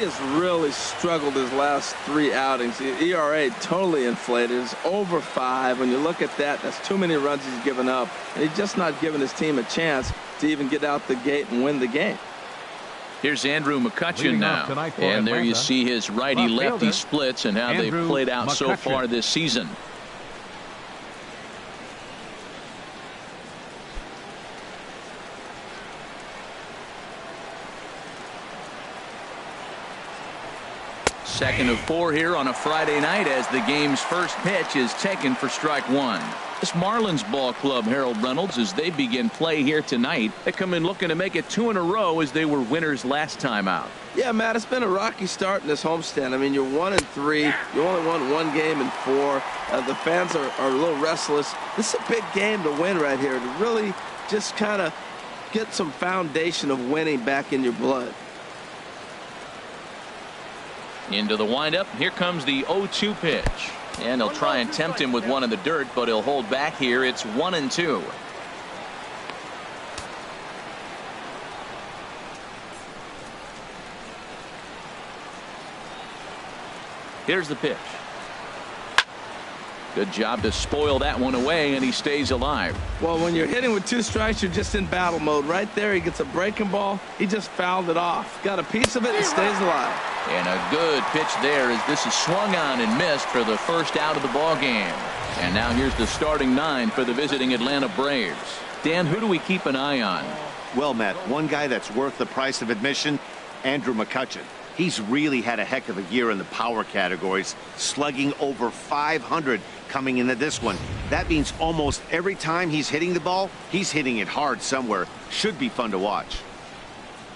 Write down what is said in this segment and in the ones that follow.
He has really struggled his last 3 outings. The ERA totally inflated. It's over 5. When you look at that, that's too many runs he's given up. And he's just not giving his team a chance to even get out the gate and win the game. Here's Andrew McCutchen now. And there you see his righty-lefty splits and how they've played out so far this season. Second of 4 here on a Friday night as the game's first pitch is taken for strike 1. This Marlins ball club, Harold Reynolds, as they begin play here tonight, they come in looking to make it 2 in a row as they were winners last time out. Yeah, Matt, it's been a rocky start in this homestand. I mean, you're 1-3. You only won 1 game in 4. The fans are a little restless. This is a big game to win right here, to really just kind of get some foundation of winning back in your blood. Into the windup. Here comes the 0-2 pitch. And they'll try and tempt him with one in the dirt, but he'll hold back here. It's 1-2. Here's the pitch. Good job to spoil that one away, and he stays alive. Well, when you're hitting with 2 strikes, you're just in battle mode. Right there, he gets a breaking ball. He just fouled it off. Got a piece of it and stays alive. And a good pitch there as this is swung on and missed for the first out of the ball game. And now here's the starting 9 for the visiting Atlanta Braves. Dan, who do we keep an eye on? Well, Matt, one guy that's worth the price of admission, Andrew Mccutchen. He's really had a heck of a year in the power categories, slugging over 500 coming into this one. That means almost every time he's hitting the ball, he's hitting it hard somewhere. Should be fun to watch.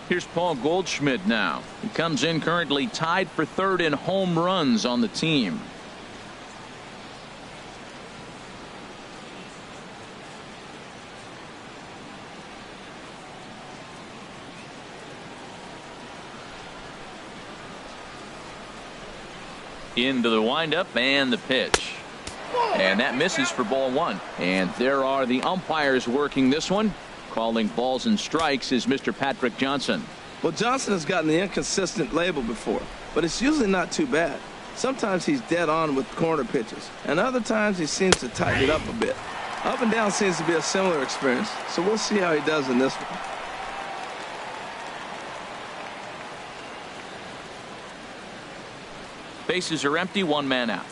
Here's Paul Goldschmidt now. He comes in currently tied for 3rd in home runs on the team. Into the windup and the pitch. And that misses for ball 1. And there are the umpires working this one. Calling balls and strikes is Mr. Patrick Johnson. Well, Johnson has gotten the inconsistent label before, but it's usually not too bad. Sometimes he's dead on with corner pitches, and other times he seems to tighten it up a bit. Up and down seems to be a similar experience, so we'll see how he does in this one. Bases are empty, 1 man out.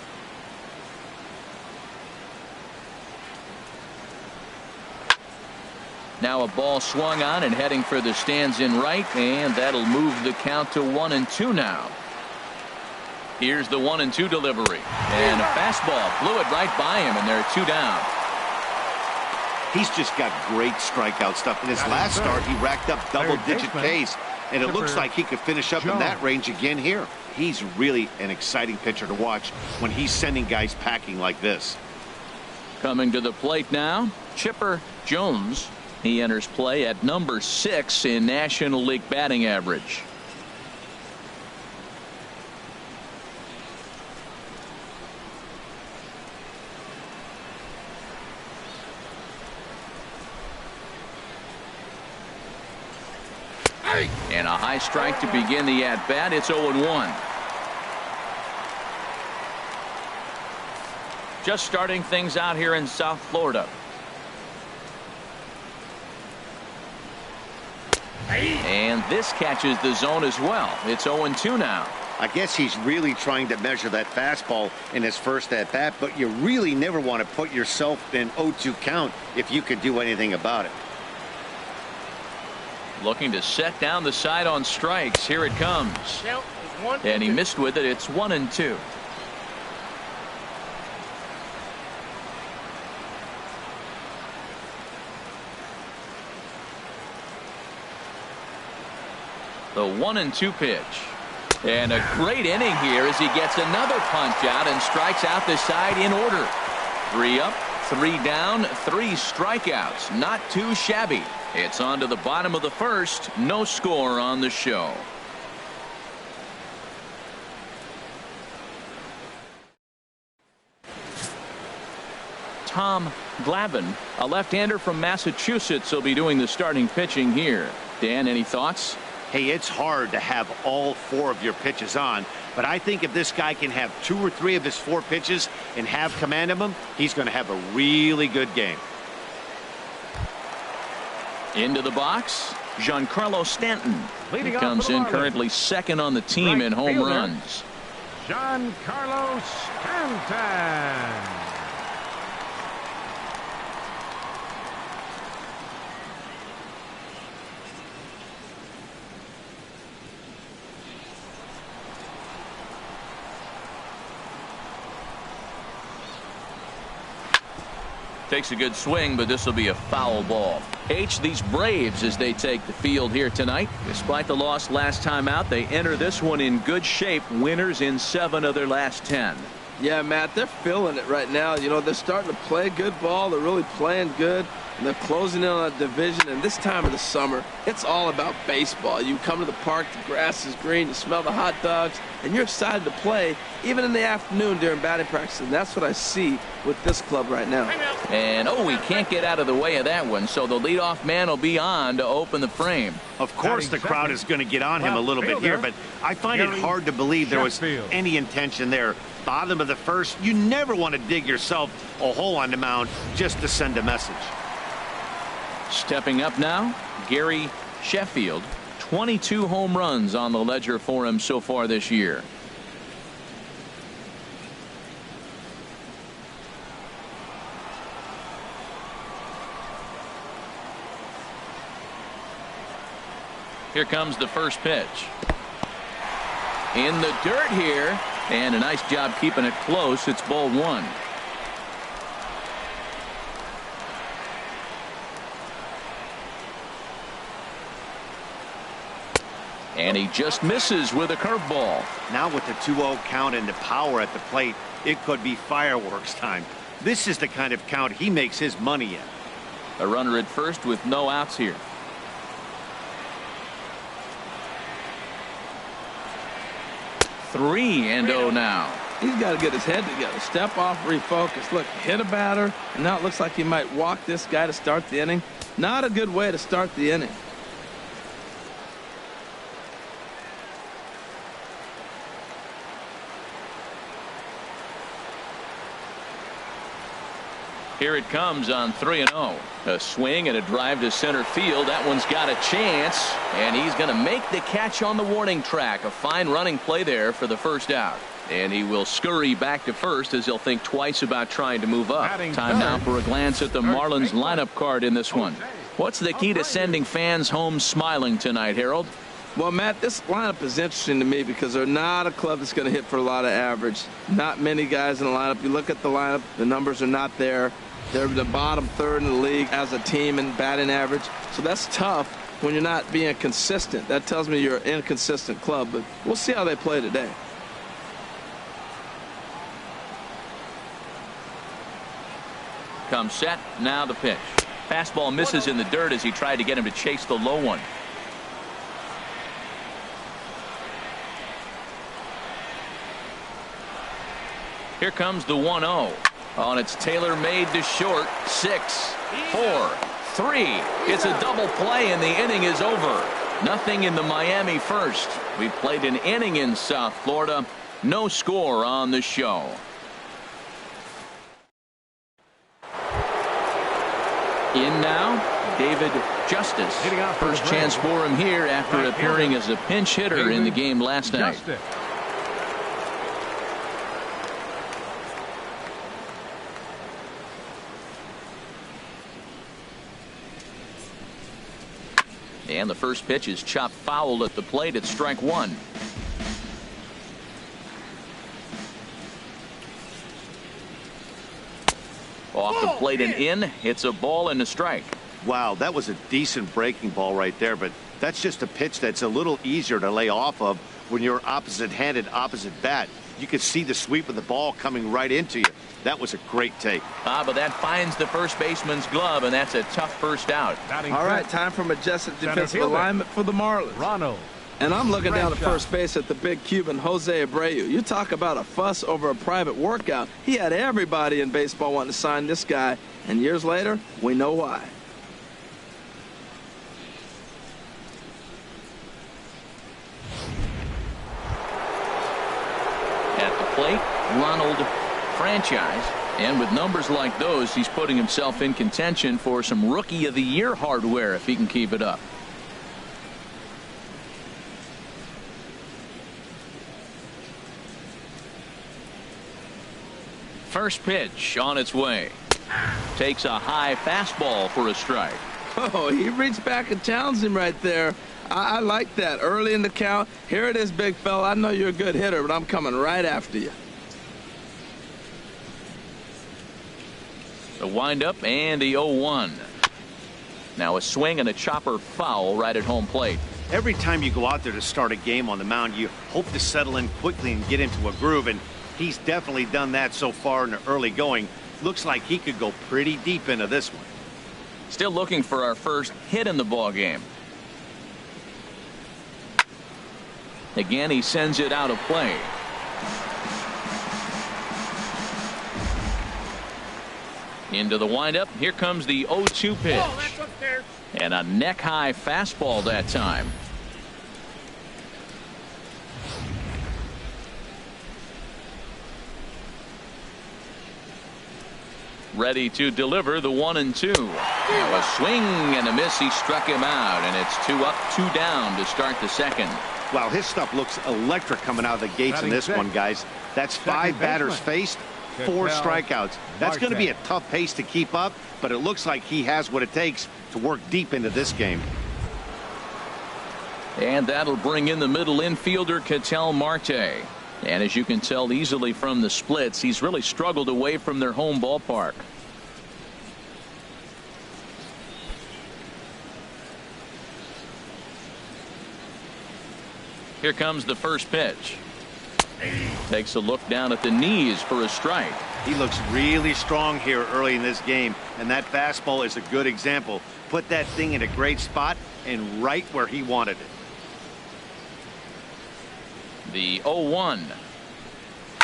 Now a ball swung on and heading for the stands in right, and that'll move the count to 1-2 now. Here's the 1-2 delivery, and a fastball blew it right by him, and there are 2 down. He's just got great strikeout stuff. In his last start, he racked up double-digit Ks, and it looks like he could finish up in that range again here. He's really an exciting pitcher to watch when he's sending guys packing like this. Coming to the plate now, Chipper Jones. He enters play at number 6 in National League batting average. And a high strike to begin the at-bat. It's 0-1. Just starting things out here in South Florida. And this catches the zone as well. It's 0-2 now. I guess he's really trying to measure that fastball in his first at-bat, but you really never want to put yourself in 0-2 count if you could do anything about it. Looking to set down the side on strikes. Here it comes. And he missed with it. It's 1-2. The 1-2 pitch. And a great inning here as he gets another punch out and strikes out the side in order. 3 up, 3 down, 3 strikeouts. Not too shabby. It's on to the bottom of the first. No score on the show. Tom Glavine, a left-hander from Massachusetts, will be doing the starting pitching here. Dan, any thoughts? Hey, it's hard to have all 4 of your pitches on, but I think if this guy can have 2 or 3 of his 4 pitches and have command of them, he's going to have a really good game. Into the box, Giancarlo Stanton. He comes in currently second on the team in home runs. Giancarlo Stanton. Takes a good swing, but this will be a foul ball. These Braves, as they take the field here tonight. Despite the loss last time out, they enter this one in good shape. Winners in 7 of their last 10. Yeah, Matt, they're feeling it right now. You know, they're starting to play good ball. They're really playing good. And they're closing in on a division. And this time of the summer, it's all about baseball. You come to the park, the grass is green, you smell the hot dogs, and you're excited to play, even in the afternoon during batting practice. And that's what I see with this club right now. And, he can't get out of the way of that one. So the leadoff man will be on to open the frame. Of course, the crowd is going to get on him a little bit here, but I find it hard to believe there was any intention there. Bottom of the first, you never want to dig yourself a hole on the mound just to send a message. Stepping up now, Gary Sheffield. 22 home runs on the ledger for him so far this year. Here comes the first pitch. In the dirt here, and a nice job keeping it close. It's ball 1. And he just misses with a curveball. Now with the 2-0 count and the power at the plate, it could be fireworks time. This is the kind of count he makes his money in. A runner at first with no outs here. Three and 0 now. He's got to get his head together. Step off, refocus. Look, hit a batter, and now it looks like he might walk this guy to start the inning. Not a good way to start the inning. Here it comes on 3-0. A swing and a drive to center field. That one's got a chance, and he's going to make the catch on the warning track. A fine running play there for the first out. And he will scurry back to first as he'll think twice about trying to move up. Time now for a glance at the Marlins lineup card in this one. What's the key to sending fans home smiling tonight, Harold? Well, Matt, this lineup is interesting to me because they're not a club that's going to hit for a lot of average. Not many guys in the lineup. You look at the lineup, the numbers are not there. They're the bottom third in the league as a team in batting average. So that's tough when you're not being consistent. That tells me you're an inconsistent club, but we'll see how they play today. Comes set, now the pitch. Fastball misses in the dirt as he tried to get him to chase the low one. Here comes the 1-0. On its tailor-made to short. 6, 4, 3. It's a double play and the inning is over. Nothing in the Miami first. We played an inning in South Florida. No score on the show. In now, David Justice. First chance for him here after appearing as a pinch hitter in the game last night. And the first pitch is chopped foul at the plate at strike 1. Off the plate and in. It's a ball and a strike. Wow, that was a decent breaking ball right there, but that's just a pitch that's a little easier to lay off of when you're opposite-handed, opposite bat. You could see the sweep of the ball coming right into you. That was a great take. But that finds the first baseman's glove, and that's a tough first out. All right, time for majestic defensive alignment for the Marlins. And I'm looking down at first base at the big Cuban, Jose Abreu. You talk about a fuss over a private workout. He had everybody in baseball wanting to sign this guy, and years later, we know why. plate, Ronald Franchise. And with numbers like those, he's putting himself in contention for some Rookie of the Year hardware if he can keep it up. First pitch on its way. Takes a high fastball for a strike. Oh, he reached back and challenged him right there. I like that. Early in the count. Here it is, big fella. I know you're a good hitter, but I'm coming right after you. The windup and the 0-1. Now a swing and a chopper foul right at home plate. Every time you go out there to start a game on the mound, you hope to settle in quickly and get into a groove, and he's definitely done that so far in the early going. Looks like he could go pretty deep into this one. Still looking for our first hit in the ball game. Again, he sends it out of play. Into the windup. Here comes the 0-2 pitch. And a neck-high fastball that time. Ready to deliver the 1-2. Now a swing and a miss. He struck him out, and it's 2 up, 2 down to start the second. Wow, his stuff looks electric coming out of the gates in this one, guys. That's 5 batters faced, 4 strikeouts. That's going to be a tough pace to keep up, but it looks like he has what it takes to work deep into this game. And that'll bring in the middle infielder, Marte. And as you can tell easily from the splits, he's really struggled away from their home ballpark. Here comes the first pitch. Takes a look down at the knees for a strike. He looks really strong here early in this game, and that fastball is a good example. Put that thing in a great spot and right where he wanted it. The 0-1.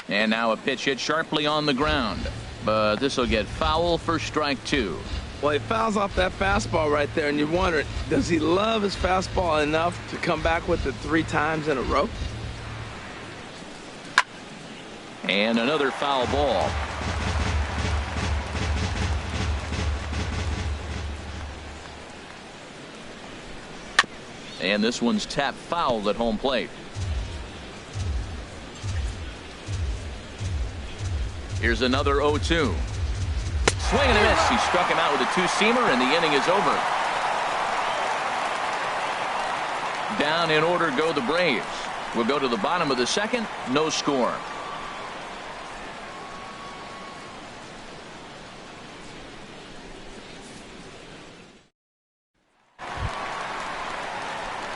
And now a pitch hit sharply on the ground. But this will get foul for strike 2. Well, he fouls off that fastball right there, and you wonder, does he love his fastball enough to come back with it 3 times in a row? And another foul ball. And this one's tapped foul at home plate. Here's another 0-2. Swing and a miss. He struck him out with a 2-seamer, and the inning is over. Down in order go the Braves. We'll go to the bottom of the second. No score.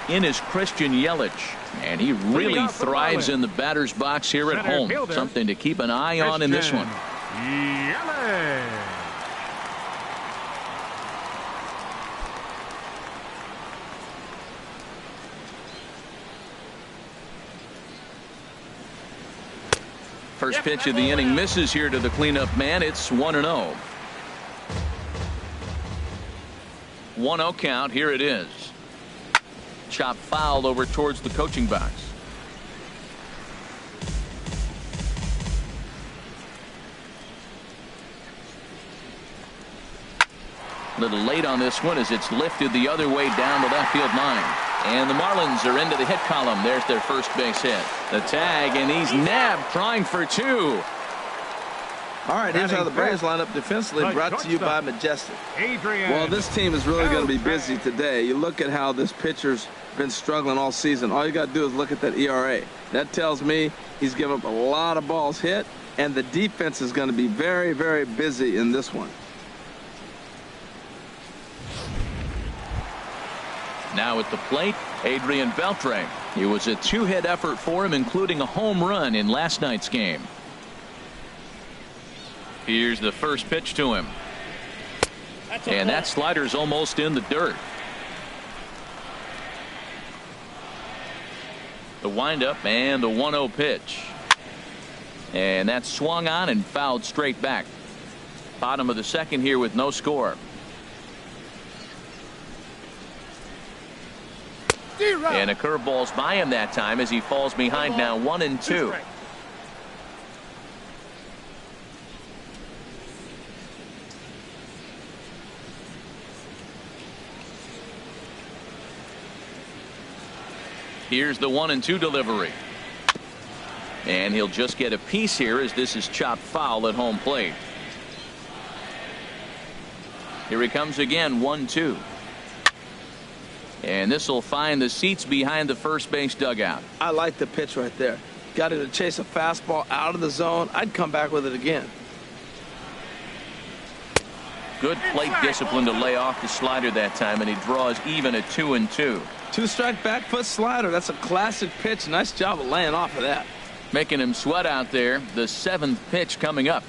In is Christian Yelich, and he really thrives in the batter's box here at home. Something to keep an eye on in this one. First pitch of the inning misses here to the cleanup man. It's 1-0. 1-0 count. Here it is. Chop foul over towards the coaching box. A little late on this one as it's lifted the other way down the left field line. And the Marlins are into the hit column. There's their first base hit. The tag, and he's nabbed, trying for 2. All right, here's how the Braves line up defensively, brought to you by Majestic. Well, this team is really going to be busy today. You look at how this pitcher's been struggling all season. All you got to do is look at that ERA. That tells me he's given up a lot of balls hit, and the defense is going to be very, very busy in this one. Now at the plate, Adrian Beltran. It was a 2-hit effort for him, including a home run in last night's game. Here's the first pitch to him. And that slider's almost in the dirt. The windup and the 1-0 pitch. And that's swung on and fouled straight back. Bottom of the second here with no score. And a curveball's by him that time as he falls behind now 1-2. Here's the 1-2 delivery. And he'll just get a piece here as this is chopped foul at home plate. Here he comes again, 1-2. And this will find the seats behind the first base dugout. I like the pitch right there. Got it to chase a fastball out of the zone. I'd come back with it again. Good plate discipline to lay off the slider that time, and he draws even at 2-2. 2-strike back foot slider. That's a classic pitch. Nice job of laying off of that. Making him sweat out there. The 7th pitch coming up.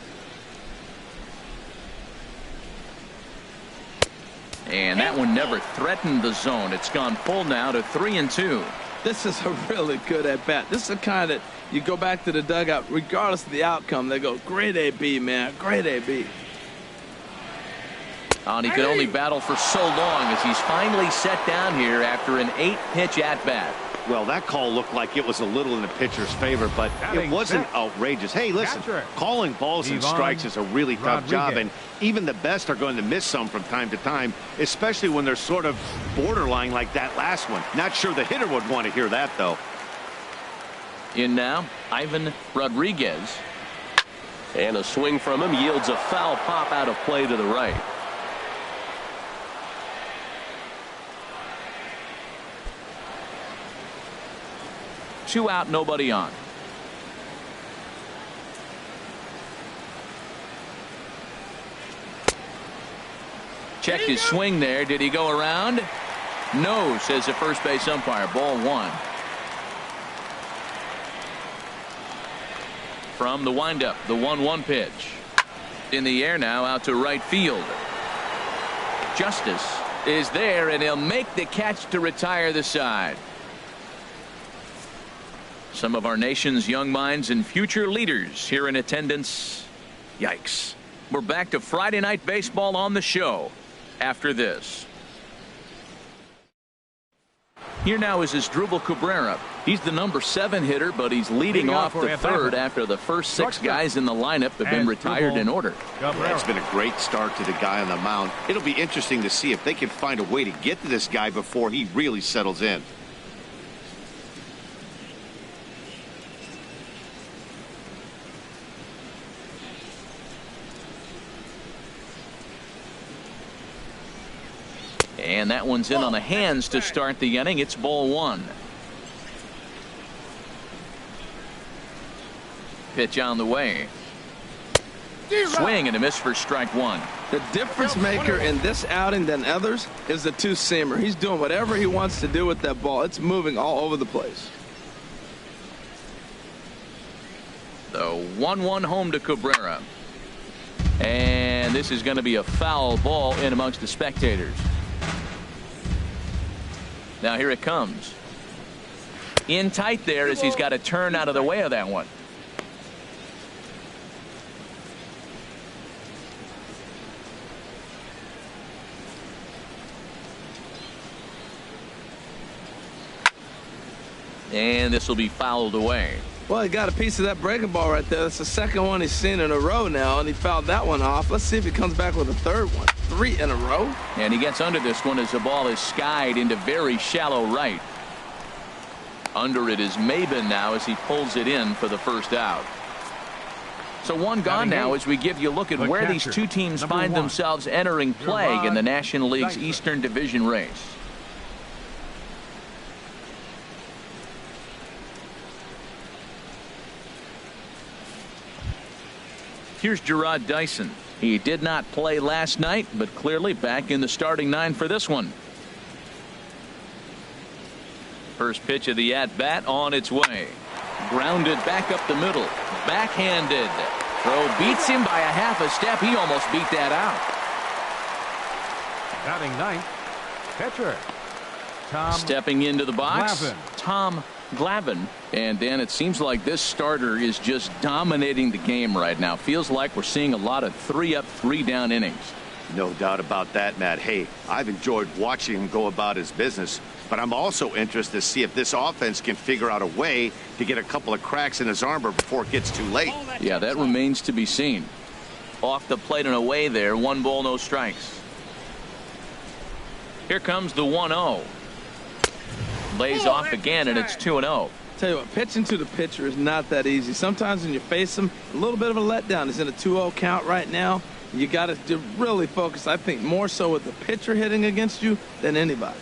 And that one never threatened the zone. It's gone full now to 3-2. This is a really good at bat. This is the kind that you go back to the dugout, regardless of the outcome. They go, great AB, man, great AB. And he could only battle for so long as he's finally set down here after an 8-pitch at bat. Well, that call looked like it was a little in the pitcher's favor, but it wasn't outrageous. Hey, listen, calling balls and strikes is a really tough job, and even the best are going to miss some from time to time, especially when they're sort of borderline like that last one. Not sure the hitter would want to hear that, though. In now, Ivan Rodriguez. And a swing from him yields a foul pop out of play to the right. Two out, nobody on. Checked his swing there. Did he go around? No, says the first base umpire. Ball 1. From the windup, the 1-1 pitch. In the air now, out to right field. Justice is there, and he'll make the catch to retire the side. Some of our nation's young minds and future leaders here in attendance. Yikes. We're back to Friday Night Baseball on the show after this. Here now is Asdrubal Cabrera. He's the number 7 hitter, but he's leading off the third after the first 6 guys in the lineup have been retired in order. It's been a great start to the guy on the mound. It'll be interesting to see if they can find a way to get to this guy before he really settles in. And that one's in on the hands to start the inning. It's ball 1. Pitch on the way. Swing and a miss for strike 1. The difference maker in this outing than others is the 2-seamer. He's doing whatever he wants to do with that ball. It's moving all over the place. The 1-1 home to Cabrera. And this is going to be a foul ball in amongst the spectators. Now here it comes. In tight there as he's got to turn out of the way of that one. And this will be fouled away. Well, he got a piece of that breaking ball right there. That's the second one he's seen in a row now, and he fouled that one off. Let's see if he comes back with a third one. 3 in a row. And he gets under this one as the ball is skied into very shallow right. Under it is Maben now as he pulls it in for the first out. So one gone now as we give you a look at where these two teams find themselves entering play in the National League's Eastern Division race. Here's Gerard Dyson. He did not play last night, but clearly back in the starting 9 for this one. First pitch of the at-bat on its way. Grounded back up the middle. Backhanded. Throw beats him by a half a step. He almost beat that out. Batting 9th, pitcher Tom Stepping into the box, Glavin. Tom Glavin. And Dan, it seems like this starter is just dominating the game right now. Feels like we're seeing a lot of 3-up, 3-down innings. No doubt about that, Matt. Hey, I've enjoyed watching him go about his business, but I'm also interested to see if this offense can figure out a way to get a couple of cracks in his armor before it gets too late. Yeah, that remains to be seen. Off the plate and away there. 1 ball, no strikes. Here comes the 1-0. Lays off again, and it's 2-0. Tell you what, pitching to the pitcher is not that easy. Sometimes when you face him, a little bit of a letdown. He's in a 2-0 count right now. You got to really focus, I think, more so with the pitcher hitting against you than anybody.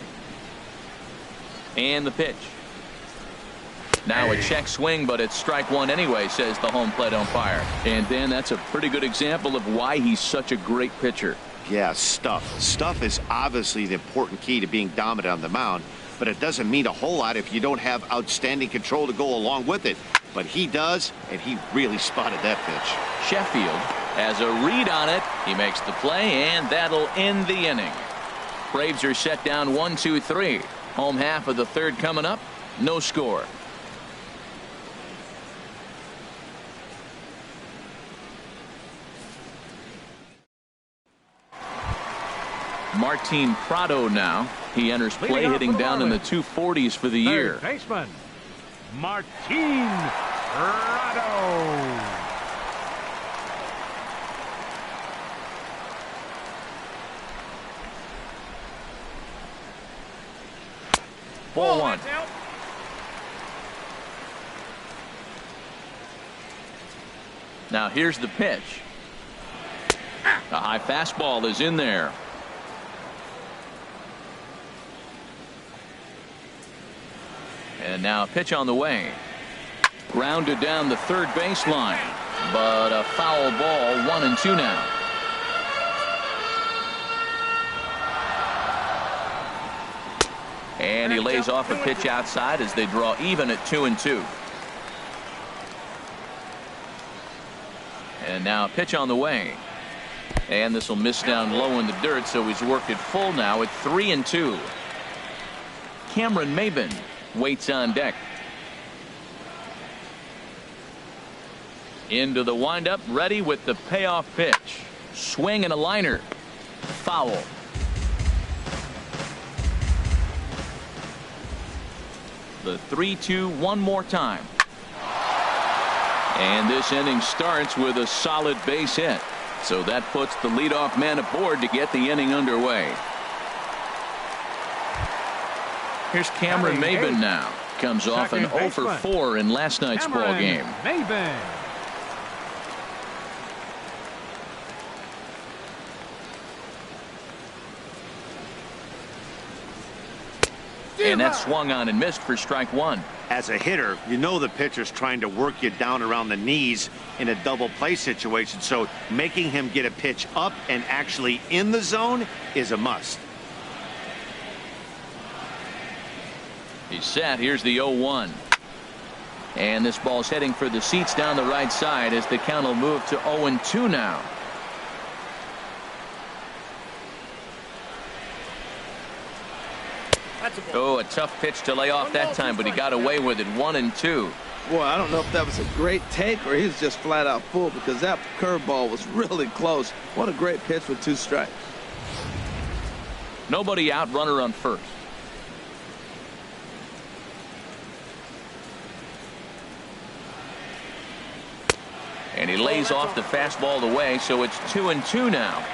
And the pitch. Now a check swing, but it's strike one anyway, says the home plate umpire. And then that's a pretty good example of why he's such a great pitcher. Yeah, stuff. Stuff is obviously the important key to being dominant on the mound, but it doesn't mean a whole lot if you don't have outstanding control to go along with it. But he does, and he really spotted that pitch. Sheffield has a read on it. He makes the play, and that'll end the inning. Braves are set down 1-2-3. Home half of the third coming up. No score. Martin Prado now. He enters play, hitting down in the 240s for the year. Third baseman, Martin Prado. Ball one. Now here's the pitch. A high fastball is in there. And now a pitch on the way. Grounded down the third baseline, but a foul ball. 1-2 now. And he lays off a pitch outside as they draw even at 2-2. And now a pitch on the way. And this will miss down low in the dirt, so he's worked it full now at 3-2. Cameron Maybin waits on deck. Into the windup, ready with the payoff pitch. Swing and a liner. Foul. The 3-2 one more time. And this inning starts with a solid base hit. So that puts the leadoff man aboard to get the inning underway. Here's Cameron Maybin now. Comes off an 0 for 4 in last night's ball game. Maybin. And that swung on and missed for strike one. As a hitter, you know the pitcher's trying to work you down around the knees in a double play situation, so making him get a pitch up and actually in the zone is a must. He's set. Here's the 0-1. And this ball's heading for the seats down the right side as the count will move to 0-2 now. Oh, a tough pitch to lay off that time, but he got away with it. 1-2. Boy, I don't know if that was a great take or he's just flat out full, because that curveball was really close. What a great pitch with 2 strikes. Nobody out, runner on first. And he lays off the fastball away, so it's 2-2 now.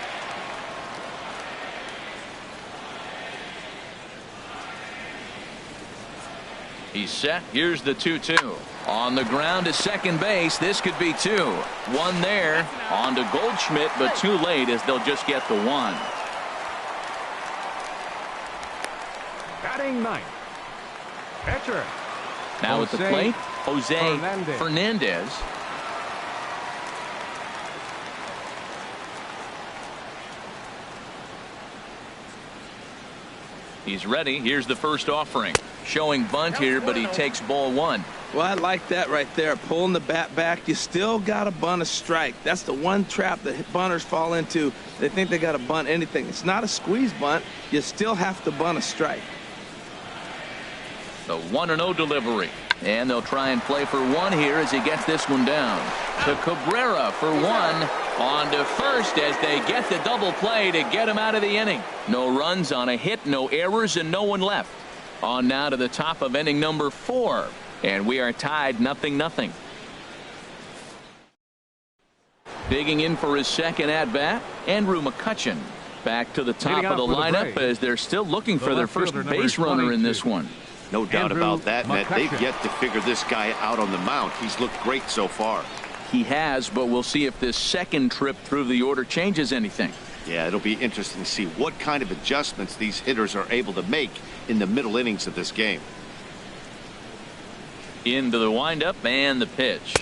He's set. Here's the 2-2. On the ground to second base. This could be 2. 1 there. On to Goldschmidt, but too late as they'll just get the 1. Batting ninth. Pitcher. Now at the plate, Jose Fernandez. He's ready. Here's the first offering. Showing bunt here, but he takes ball 1. Well, I like that right there. Pulling the bat back. You still got to bunt a strike. That's the one trap that bunters fall into. They think they got to bunt anything. It's not a squeeze bunt. You still have to bunt a strike. The 1-0 delivery. And they'll try and play for 1 here as he gets this one down. To Cabrera for 1. On to first as they get the double play to get him out of the inning. No runs on a hit, no errors, and no one left. On now to the top of inning number 4. And we are tied 0-0. Digging in for his second at-bat, Andrew Mccutchen. Back to the top of the lineup as they're still looking for their first base runner in this one. No doubt Andrew about that, Matt. They've Mccutchen. yet to figure this guy out on the mound. He's looked great so far. He has, but we'll see if this second trip through the order changes anything. Yeah, it'll be interesting to see what kind of adjustments these hitters are able to make in the middle innings of this game. Into the windup and the pitch.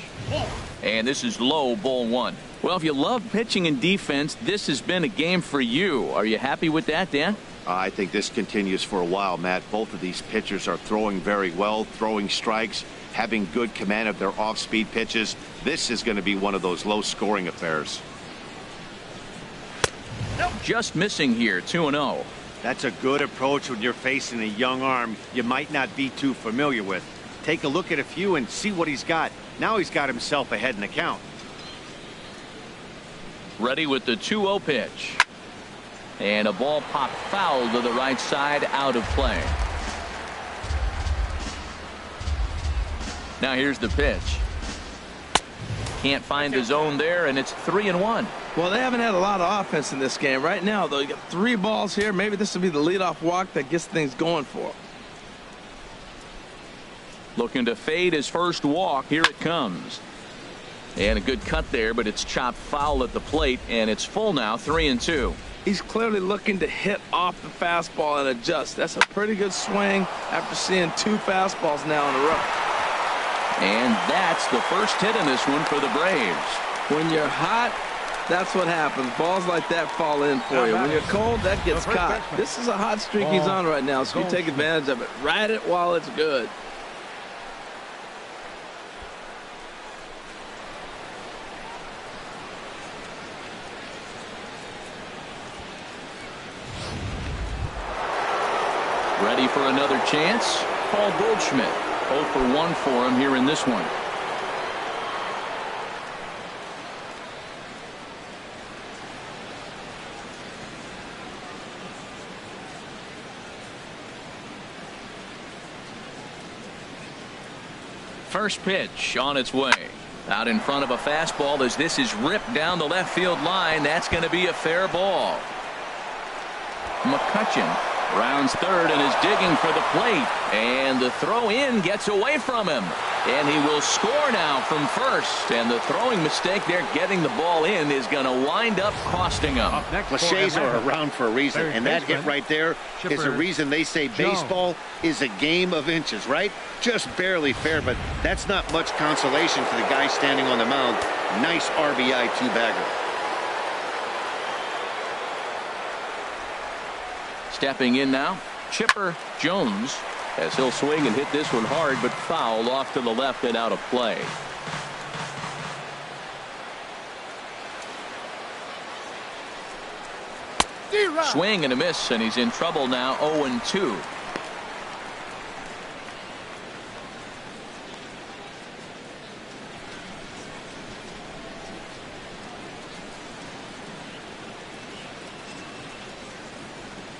And this is low, ball one. Well, if you love pitching and defense, this has been a game for you. Are you happy with that, Dan? I think this continues for a while, Matt. Both of these pitchers are throwing very well, throwing strikes, having good command of their off-speed pitches. This is going to be one of those low-scoring affairs. Just missing here, 2-0. That's a good approach when you're facing a young arm you might not be too familiar with. Take a look at a few and see what he's got. Now he's got himself ahead in the count. Ready with the 2-0 pitch. And a ball popped foul to the right side, out of play. Now here's the pitch. Can't find the zone there, and it's 3-1. Well, they haven't had a lot of offense in this game. Right now, though, you got 3 balls here. Maybe this will be the leadoff walk that gets things going for them. Looking to fade his first walk. Here it comes. And a good cut there, but it's chopped foul at the plate, and it's full now, 3-2. He's clearly looking to hit off the fastball and adjust. That's a pretty good swing after seeing 2 fastballs now in a row. And that's the first hit in this one for the Braves. When you're hot, that's what happens. Balls like that fall in for you. When you're cold, that gets caught. This is a hot streak he's on right now, so you take advantage of it. Ride it while it's good. Ready for another chance? Paul Goldschmidt. 0 for 1 for him here in this one. First pitch on its way. Out in front of a fastball as this is ripped down the left field line. That's going to be a fair ball. Mccutchen rounds third and is digging for the plate, and the throw in gets away from him, and he will score now from first, and the throwing mistake there getting the ball in is going to wind up costing him. Cliches are around for a reason, and that hit right there is a reason they say baseball is a game of inches, right? Just barely fair, but that's not much consolation for the guy standing on the mound. Nice RBI 2-bagger. Stepping in now, Chipper Jones, as he'll swing and hit this one hard, but foul off to the left and out of play. Swing and a miss, and he's in trouble now, 0-2.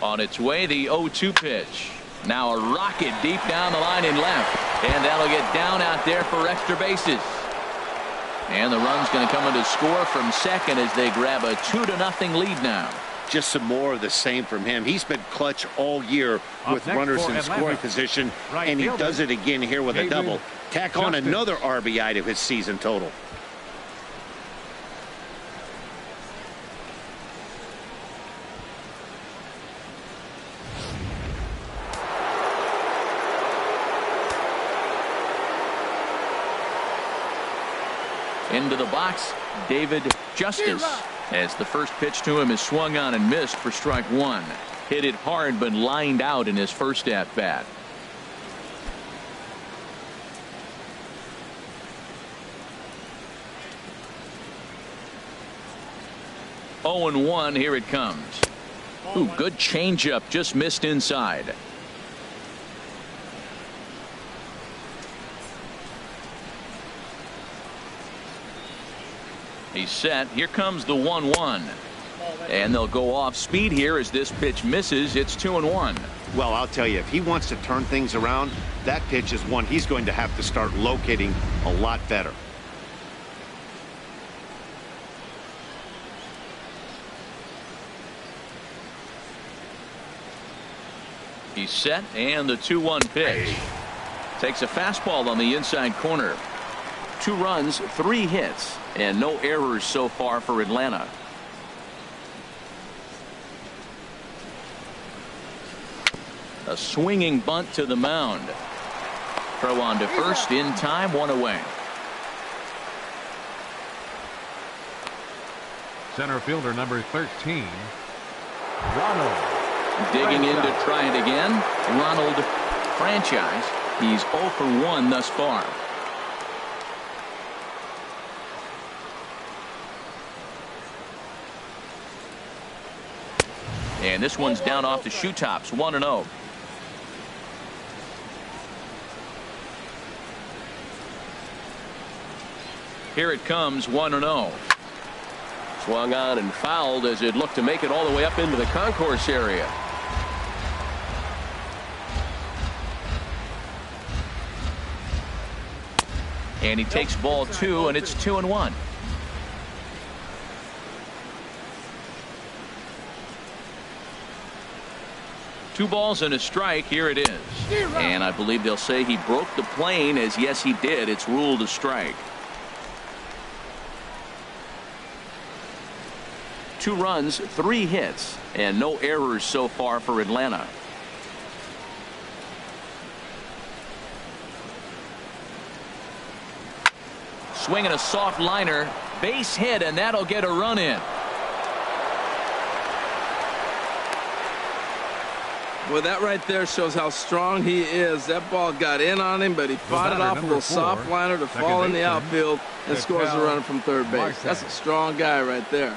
On its way, the 0-2 pitch. Now a rocket deep down the line in left, and that'll get down out there for extra bases. And the run's going to come in to score from second as they grab a 2-0 lead now. Just some more of the same from him. He's been clutch all year with runners in scoring position, and he does it again here with a double. Tack on another RBI to his season total. Into the box, David Justice, as the first pitch to him is swung on and missed for strike 1. Hit it hard but lined out in his first at bat. Oh and 1, here it comes. Ooh, good changeup, just missed inside. He's set. Here comes the 1-1. And they'll go off speed here as this pitch misses. It's 2-1. Well, I'll tell you, if he wants to turn things around, that pitch is one he's going to have to start locating a lot better. He's set, and the 2-1 pitch. Takes a fastball on the inside corner. 2 runs, 3 hits, and no errors so far for Atlanta. A swinging bunt to the mound. Throw on to first in time, 1 away. Center fielder number 13, Ronald. Digging in to try it again. Ronald Franchise. He's 0 for 1 thus far. And this one's down off the shoe tops, 1-0. Here it comes, 1-0. Swung on and fouled as it looked to make it all the way up into the concourse area. And he takes ball 2, and it's 2-1. Two balls and a strike. Here it is. And I believe they'll say he broke the plane, as yes he did. It's ruled a strike. 2 runs, 3 hits, and no errors so far for Atlanta. Swinging a soft liner, base hit, and that'll get a run in. Well, that right there shows how strong he is. That ball got in on him, but he fought it off a little soft liner to fall in the outfield and scores the runner from third base. That's a strong guy right there.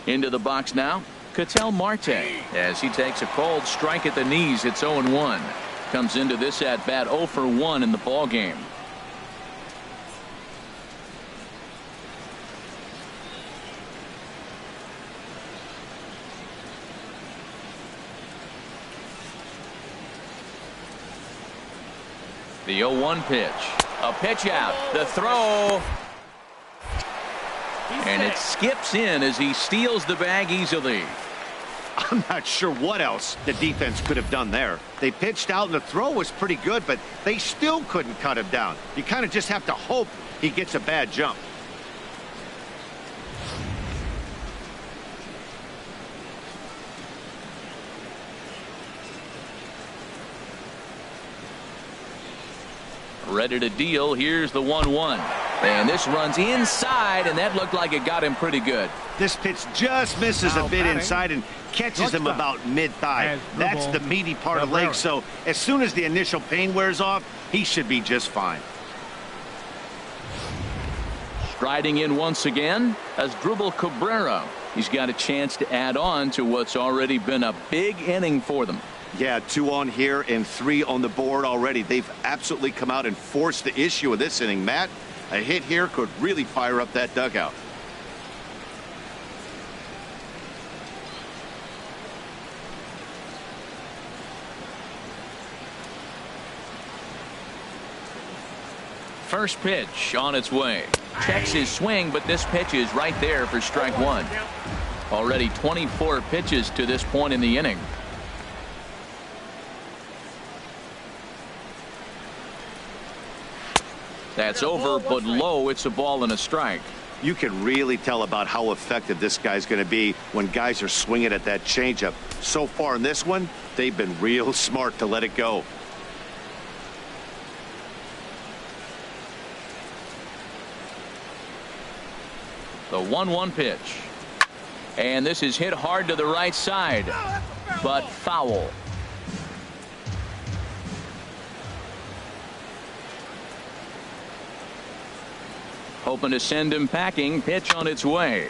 Into the box now, Marte, as he takes a cold strike at the knees. It's 0-1. Comes into this at bat 0 for 1 in the ball game. The 0-1 pitch. A pitch out. The throw. And it skips in as he steals the bag easily. I'm not sure what else the defense could have done there. They pitched out and the throw was pretty good, but they still couldn't cut him down. You kind of just have to hope he gets a bad jump. Ready to deal. Here's the 1-1. And this runs inside, and that looked like it got him pretty good. This pitch just misses a bit inside and catches him about mid-thigh. That's the meaty part of the leg, so as soon as the initial pain wears off, he should be just fine. Striding in once again as Dribble Cabrera. He's got a chance to add on to what's already been a big inning for them. Yeah, 2 on here and 3 on the board already. They've absolutely come out and forced the issue of this inning, Matt. A hit here could really fire up that dugout. First pitch on its way. Checks his swing, but this pitch is right there for strike 1. Already 24 pitches to this point in the inning. That's over, but low. It's a ball and a strike. You can really tell about how effective this guy's going to be when guys are swinging at that changeup. So far in this one, they've been real smart to let it go. The 1-1 pitch. And this is hit hard to the right side, but foul. Hoping to send him packing. Pitch on its way.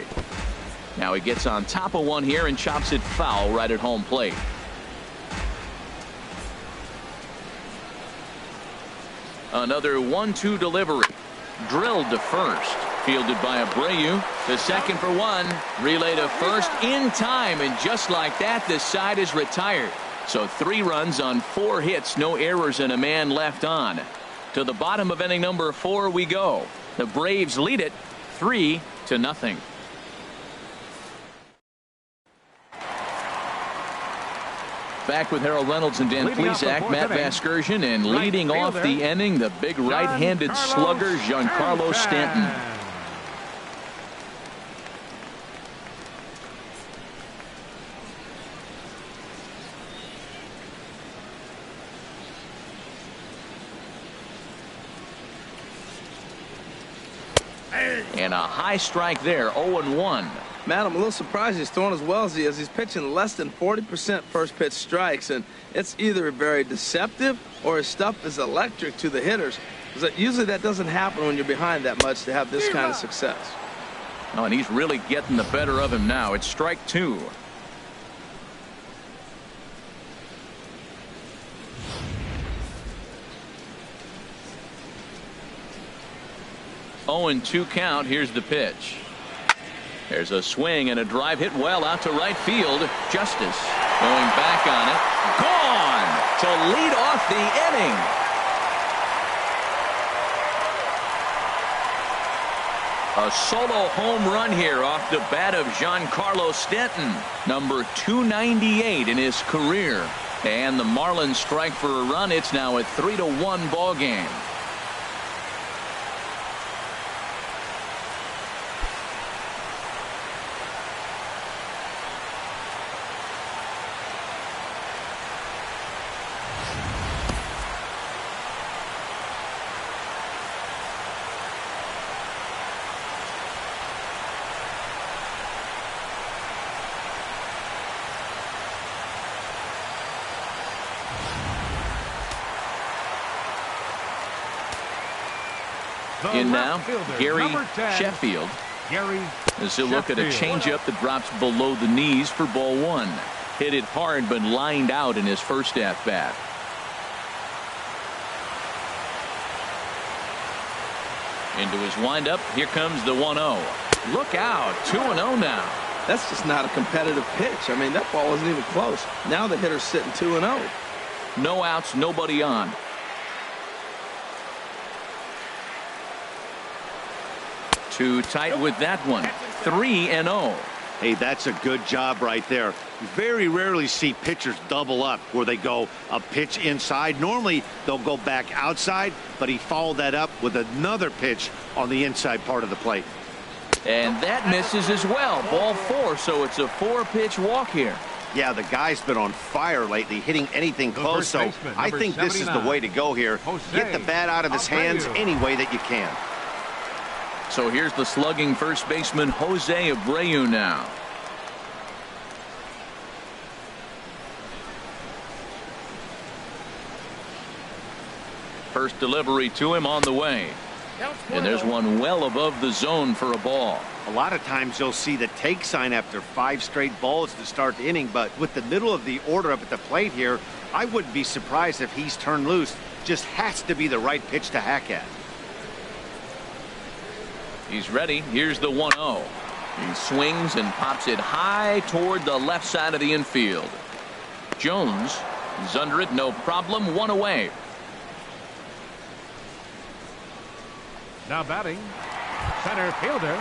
Now he gets on top of one here and chops it foul right at home plate. Another 1-2 delivery. Drilled to first. Fielded by Abreu. The second for 1. Relay to first in time. And just like that, the side is retired. So 3 runs on 4 hits, no errors, and a man left on. To the bottom of inning number 4 we go. The Braves lead it 3-0. Back with Harold Reynolds and Dan Plesac, Matt Vasgersian, and leading off the inning, the big right-handed slugger, Giancarlo Stanton. 'And a high strike there, 0-1. Man, I'm a little surprised he's throwing as well as he is. He's pitching less than 40% first pitch strikes, and it's either very deceptive or his stuff is electric to the hitters. Because usually that doesn't happen when you're behind that much to have this kind of success. Oh, and he's really getting the better of him now. It's strike 2. Oh, and 2 count. Here's the pitch. There's a swing and a drive hit well out to right field. Justice going back on it. Gone to lead off the inning. A solo home run here off the bat of Giancarlo Stanton, number 298 in his career. And the Marlins strike for a run. It's now a 3-1 ball game. In now, Gary Sheffield. As he'll look at a changeup that drops below the knees for ball 1. Hit it hard but lined out in his first at bat. Into his windup. Here comes the 1-0. Look out. 2-0 now. That's just not a competitive pitch. I mean, that ball wasn't even close. Now the hitter's sitting 2-0. No outs, nobody on. Too tight with that one. 3-0. Hey, that's a good job right there. You very rarely see pitchers double up where they go a pitch inside. Normally they'll go back outside, but he followed that up with another pitch on the inside part of the plate. And that misses as well. Ball 4, so it's a 4-pitch walk here. Yeah, the guy's been on fire lately, hitting anything close, so I think this is the way to go here. Get the bat out of his hands any way that you can. So here's the slugging first baseman Jose Abreu now. First delivery to him on the way. And there's one well above the zone for a ball. A lot of times you'll see the take sign after 5 straight balls to start the inning, but with the middle of the order up at the plate here, I wouldn't be surprised if he's turned loose. Just has to be the right pitch to hack at. He's ready. Here's the 1-0. He swings and pops it high toward the left side of the infield. Jones is under it, no problem. 1 away. Now batting, center fielder.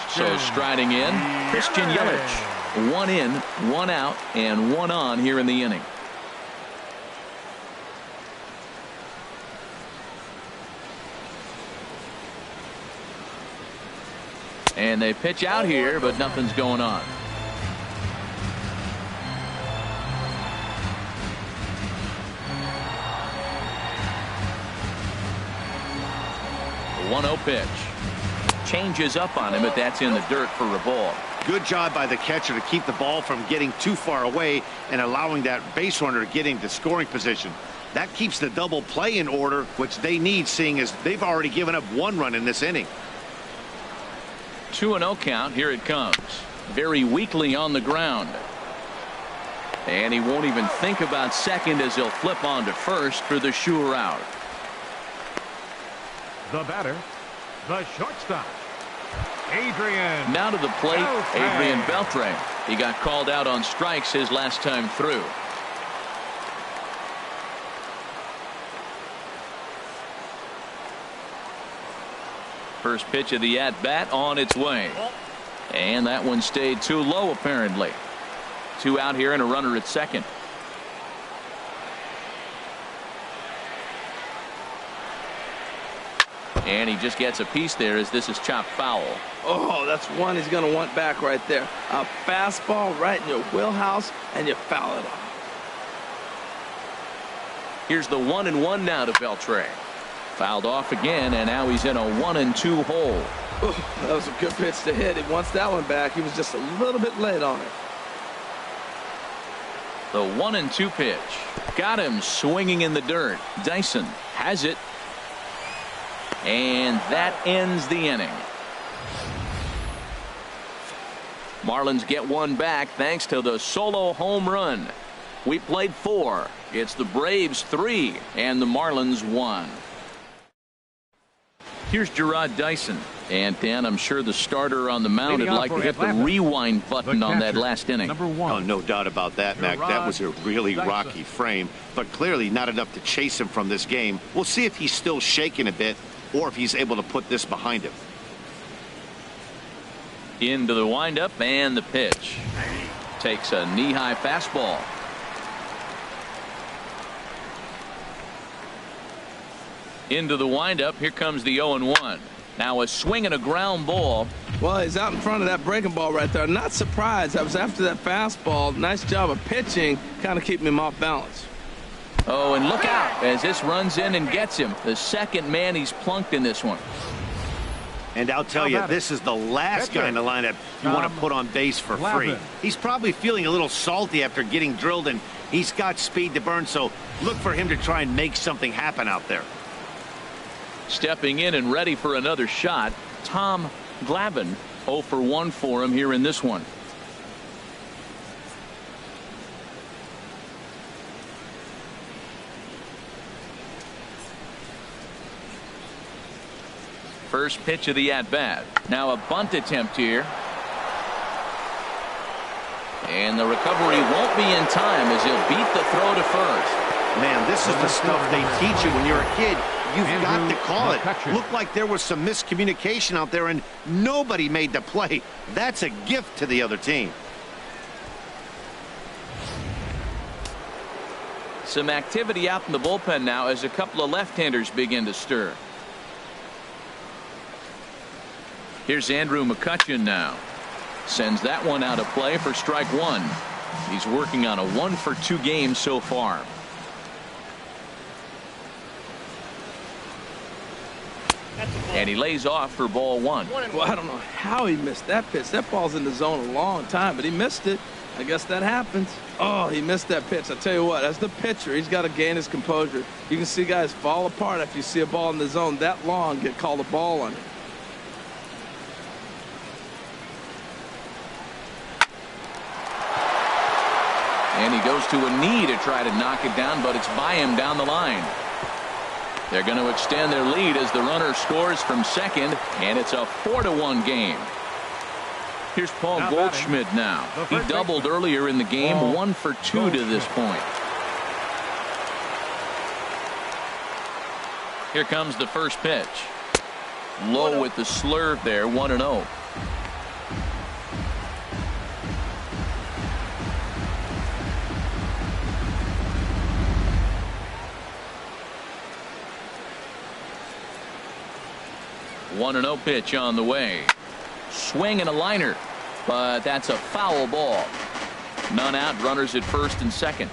So striding in, Christian Yelich. 1 in, 1 out, and 1 on here in the inning. And they pitch out here, but nothing's going on. The 1-0 pitch. Changes up on him, but that's in the dirt for a ball. Good job by the catcher to keep the ball from getting too far away and allowing that base runner to get into scoring position. That keeps the double play in order, which they need, seeing as they've already given up 1 run in this inning. 2-0 count. Here it comes. Very weakly on the ground. And he won't even think about second as he'll flip on to first for the sure out. The batter, the shortstop, Adrian. Now to the plate, Beltran. Adrian Beltran. He got called out on strikes his last time through. First pitch of the at-bat on its way. And that one stayed too low, apparently. 2 out here and a runner at second. And he just gets a piece there as this is chopped foul. Oh, that's one he's going to want back right there. A fastball right in your wheelhouse, and you foul it off. Here's the 1-1 now to Beltran. Fouled off again, and now he's in a 1-2 hole. Ooh, that was a good pitch to hit. He wants that one back. He was just a little bit late on it. The 1-2 pitch. Got him swinging in the dirt. Dyson has it. And that ends the inning. Marlins get one back thanks to the solo home run. We played 4. It's the Braves 3 and the Marlins 1. Here's Gerard Dyson. And Dan, I'm sure the starter on the mound would like to hit the rewind button on that last inning. Oh, no doubt about that, Mac. That was a really rocky frame, but clearly not enough to chase him from this game. We'll see if he's still shaking a bit or if he's able to put this behind him. Into the windup and the pitch. Takes a knee-high fastball. Into the windup. Here comes the 0-1. Now a swing and a ground ball. Well, he's out in front of that breaking ball right there. Not surprised. I was after that fastball. Nice job of pitching, kind of keeping him off balance. Oh, and look out as this runs in and gets him. The second man he's plunked in this one. And I'll tell you, this is the last guy in the lineup you want to put on base for free. He's probably feeling a little salty after getting drilled, and he's got speed to burn, so look for him to try and make something happen out there. Stepping in and ready for another shot, Tom Glavine. 0 for 1 for him here in this one. First pitch of the at-bat. Now a bunt attempt here. And the recovery won't be in time as he'll beat the throw to first. Man, this is the stuff they teach you when you're a kid. You've got to call it. Looked like there was some miscommunication out there and nobody made the play. That's a gift to the other team. Some activity out in the bullpen now as a couple of left-handers begin to stir. Here's Andrew McCutchen now. Sends that one out of play for strike 1. He's working on a 1 for 2 game so far. And he lays off for ball 1. Well, I don't know how he missed that pitch. That ball's in the zone a long time, but he missed it. I guess that happens. Oh, he missed that pitch. I tell you what, as the pitcher, he's got to gain his composure. You can see guys fall apart if you see a ball in the zone that long, get called a ball on it. And he goes to a knee to try to knock it down, but it's by him down the line. They're going to extend their lead as the runner scores from second, and it's a 4-1 game. Here's Paul Goldschmidt now. He doubled earlier in the game, 1 for 2 to this point. Here comes the first pitch. Low with the slurve there, 1-0. One 1-0 pitch on the way. Swing and a liner, but that's a foul ball. None out, runners at first and second.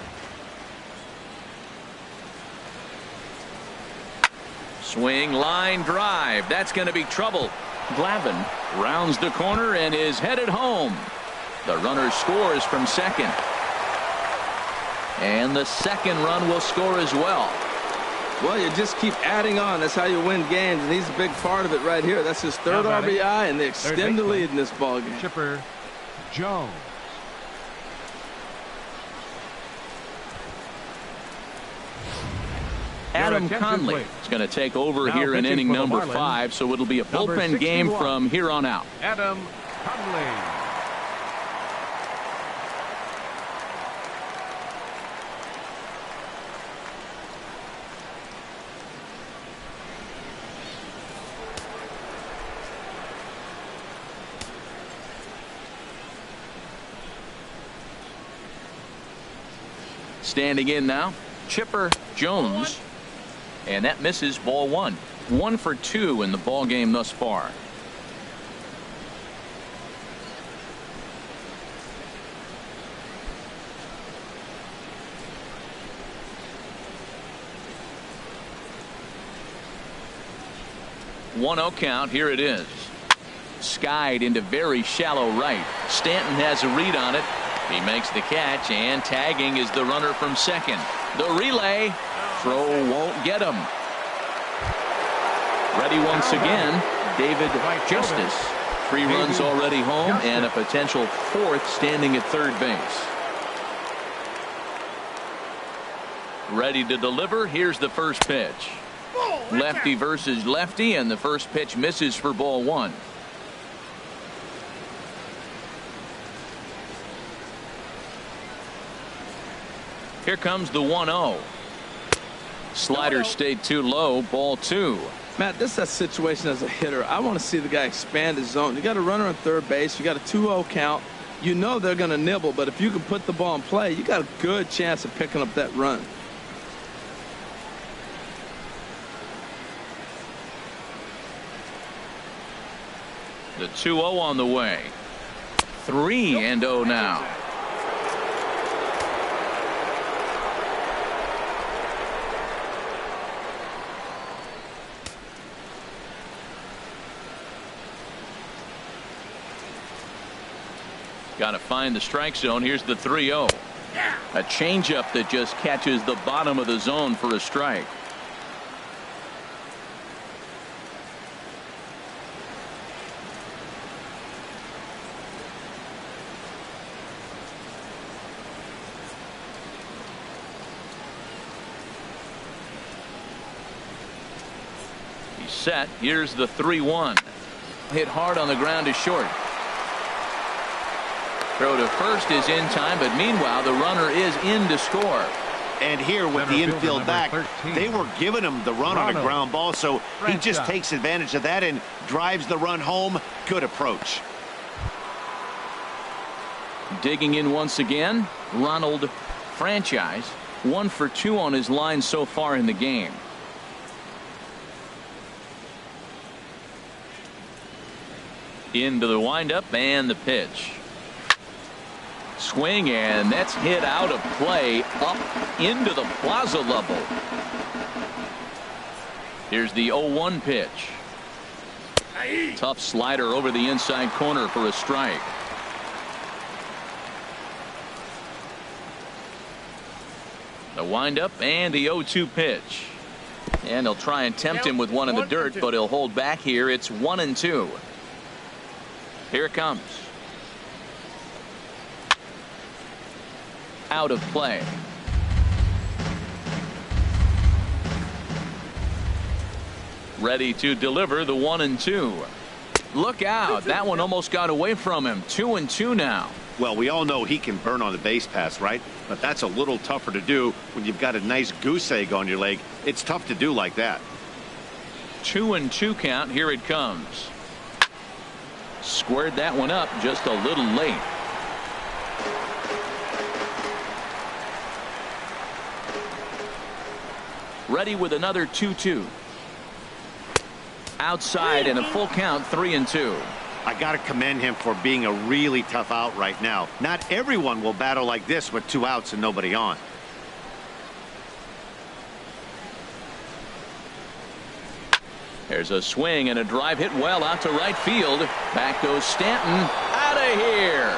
Swing, line drive. That's going to be trouble. Glavin rounds the corner and is headed home. The runner scores from second. And the second run will score as well. Well, you just keep adding on. That's how you win games, and he's a big part of it right here. That's his third RBI, and they extend the lead in this ballgame. Chipper Jones. Adam Conley is going to take over here in inning number 5, so it'll be a bullpen game from here on out. Adam Conley. Standing in now, Chipper Jones. And that misses, ball one. 1 for 2 in the ball game thus far. One 0 count. Here it is. Skied into very shallow right. Stanton has a read on it. He makes the catch, and tagging is the runner from second. The relay throw won't get him. Ready once again, David Justice. 3 runs already home and a potential 4th standing at third base. Ready to deliver. Here's the first pitch. Lefty versus lefty, and the first pitch misses for ball 1. Here comes the 1-0. Slider stayed too low, ball 2. Matt, this is a situation as a hitter. I want to see the guy expand his zone. You got a runner on third base. You got a 2-0 count. You know they're going to nibble, but if you can put the ball in play, you got a good chance of picking up that run. The 2-0 on the way. 3-0 now. Got to find the strike zone. Here's the 3-0. A changeup that just catches the bottom of the zone for a strike. He's set. Here's the 3-1. Hit hard on the ground to short. Throw to first is in time, but meanwhile the runner is in to score. And here with the infield back, they were giving him the run on a ground ball, so he just takes advantage of that and drives the run home. Good approach. Digging in once again, Ronald Franchise. 1 for 2 on his line so far in the game. Into the windup and the pitch. Swing, and that's hit out of play up into the plaza level. Here's the 0-1 pitch. Tough slider over the inside corner for a strike. The windup and the 0-2 pitch. And they'll try and tempt him with one in the dirt, but he'll hold back here. It's 1-2. Here it comes. Out of play. Ready to deliver the 1-2. Look out. That one almost got away from him. 2-2 now. Well, we all know he can burn on the base pass, right? But that's a little tougher to do when you've got a nice goose egg on your leg. It's tough to do like that. 2-2 count. Here it comes. Squared that one up just a little late. Ready with another 2-2. Outside and a full count. 3-2. I got to commend him for being a really tough out right now. Not everyone will battle like this with 2 outs and nobody on. There's a swing and a drive hit well out to right field. Back goes Stanton. Out of here.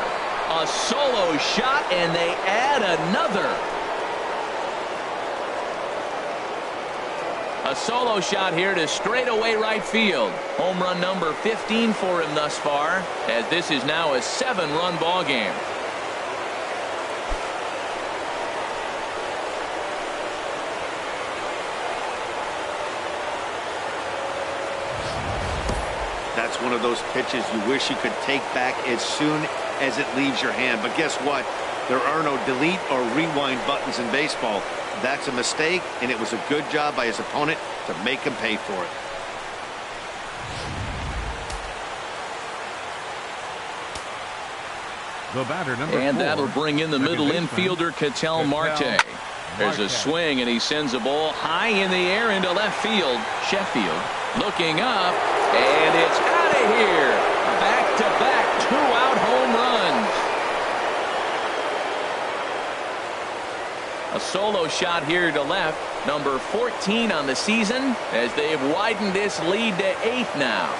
A solo shot, and they add another. A solo shot here to straightaway right field. Home run number 15 for him thus far, as this is now a 7-run ball game. That's one of those pitches you wish you could take back as soon as it leaves your hand. But guess what? There are no delete or rewind buttons in baseball. That's a mistake, and it was a good job by his opponent to make him pay for it. The batter, number And 4. that'll bring in the Second middle baseman, infielder, Ketel Marte. There's a swing, and he sends the ball high in the air into left field. Sheffield looking up, and it's out of here. Back-to-back 2-out home runs. A solo shot here to left, number 14 on the season, as they've widened this lead to 8 now.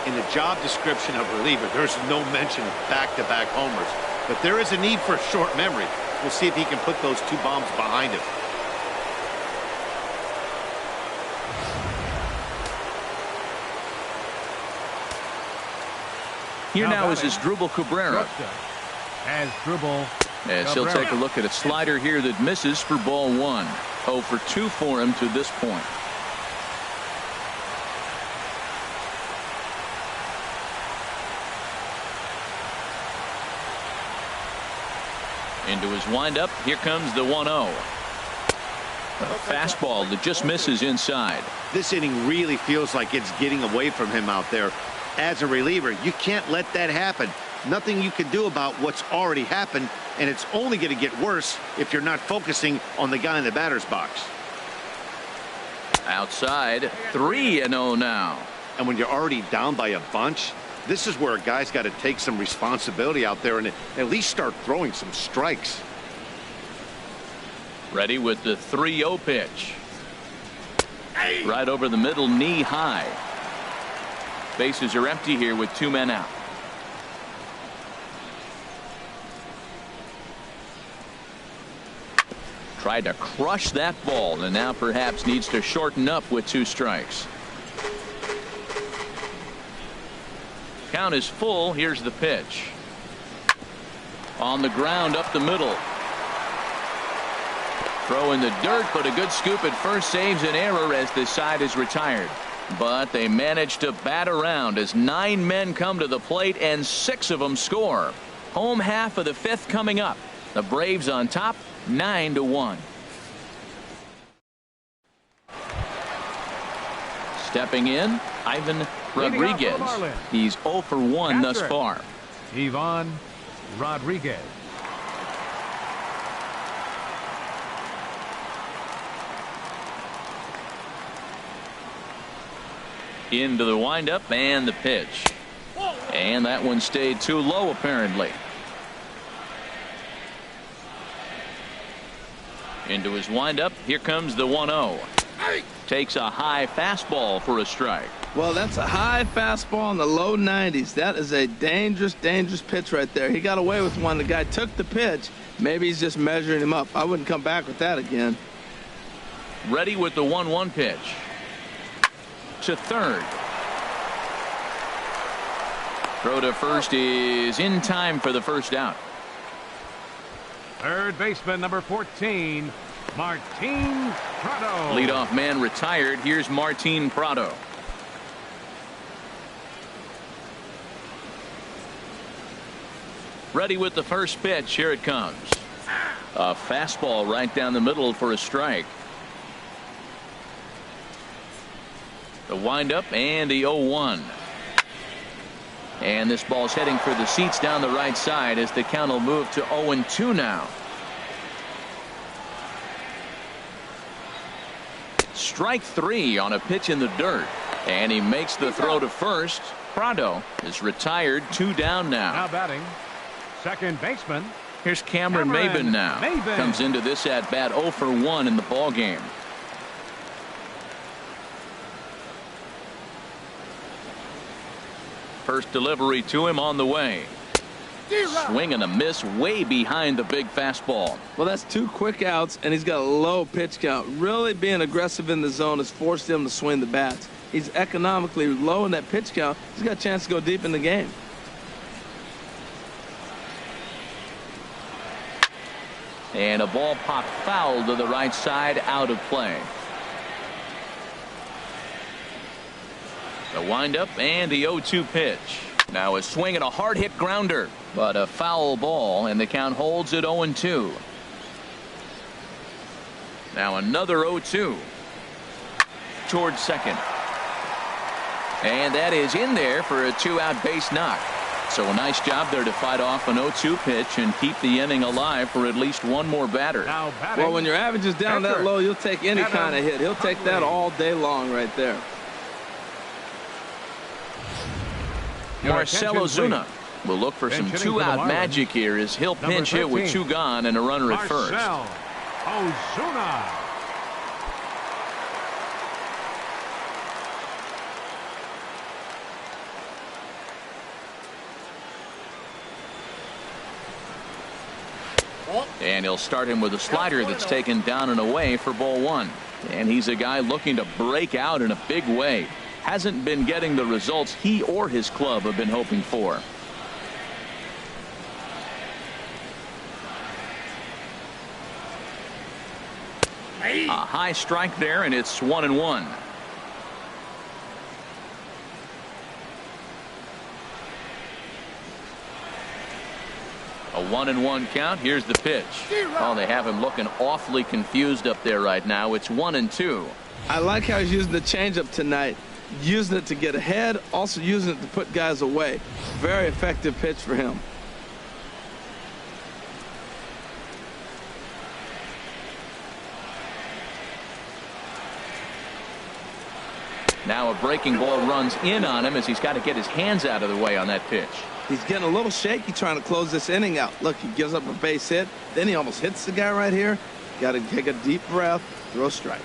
In the job description of reliever, there's no mention of back-to-back homers. But there is a need for short memory. We'll see if he can put those 2 bombs behind him. Here now is Asdrubal Cabrera. As he'll take a look at a slider here that misses for ball 1. 0 for 2 for him to this point. Into his windup. Here comes the 1-0. A fastball that just misses inside. This inning really feels like it's getting away from him out there. As a reliever, you can't let that happen. Nothing you can do about what's already happened, and it's only going to get worse if you're not focusing on the guy in the batter's box. Outside, 3-0 now. And when you're already down by a bunch, this is where a guy's got to take some responsibility out there and at least start throwing some strikes. Ready with the 3-0 pitch. Right over the middle, knee high. Bases are empty here with 2 men out. Tried to crush that ball, and now perhaps needs to shorten up with 2 strikes. Count is full. Here's the pitch. On the ground up the middle. Throw in the dirt, but a good scoop at first saves an error as this side is retired. But they managed to bat around as 9 men come to the plate and 6 of them score. Home half of the 5th coming up. The Braves on top 9-1. Stepping in, Ivan Rodriguez. He's 0 for 1 thus far. Ivan Rodriguez. Into the windup and the pitch. And that one stayed too low apparently. Into his windup. Here comes the 1-0. Takes a high fastball for a strike. Well, that's a high fastball in the low 90s. That is a dangerous, dangerous pitch right there. He got away with one. The guy took the pitch. Maybe he's just measuring him up. I wouldn't come back with that again. Ready with the 1-1 pitch. To third. Throw to first is in time for the first out. Third baseman, number 14, Martin Prado. Leadoff man retired. Here's Martin Prado. Ready with the first pitch. Here it comes. A fastball right down the middle for a strike. The windup and the 0-1. And this ball's heading for the seats down the right side as the count will move to 0-2 now. Strike 3 on a pitch in the dirt. And he makes the throw to first. Prado is retired. 2 down now. Now batting, second baseman. Here's Cameron Maybin now. Comes into this at bat 0 for 1 in the ball game. First delivery to him on the way. Swing and a miss way behind the big fastball. Well, that's 2 quick outs, and he's got a low pitch count. Really being aggressive in the zone has forced him to swing the bats. He's economically low in that pitch count. He's got a chance to go deep in the game. And a ball popped foul to the right side, out of play. The windup and the 0-2 pitch. Now a swing and a hard hit grounder, but a foul ball, and the count holds at 0-2. Now another 0-2 towards second. And that is in there for a 2-out base knock. So a nice job there to fight off an 0-2 pitch and keep the inning alive for at least one more batter. Well, when your average is down that low, you'll take any kind of hit. He'll take that all day long right there. Marcell Ozuna will look for some 2-out magic here as he'll pinch hit with 2 gone and a runner at first. Ozuna. And he'll start him with a slider that's taken down and away for ball 1. And he's a guy looking to break out in a big way. Hasn't been getting the results he or his club have been hoping for. A high strike there, and it's 1-1. A 1-1 count. Here's the pitch. Oh, they have him looking awfully confused up there right now. It's 1-2. I like how he's using the changeup tonight. Using it to get ahead, also using it to put guys away. Very effective pitch for him. Now a breaking ball runs in on him as he's got to get his hands out of the way on that pitch. He's getting a little shaky trying to close this inning out. Look, he gives up a base hit. Then he almost hits the guy right here. Got to take a deep breath, throw strikes.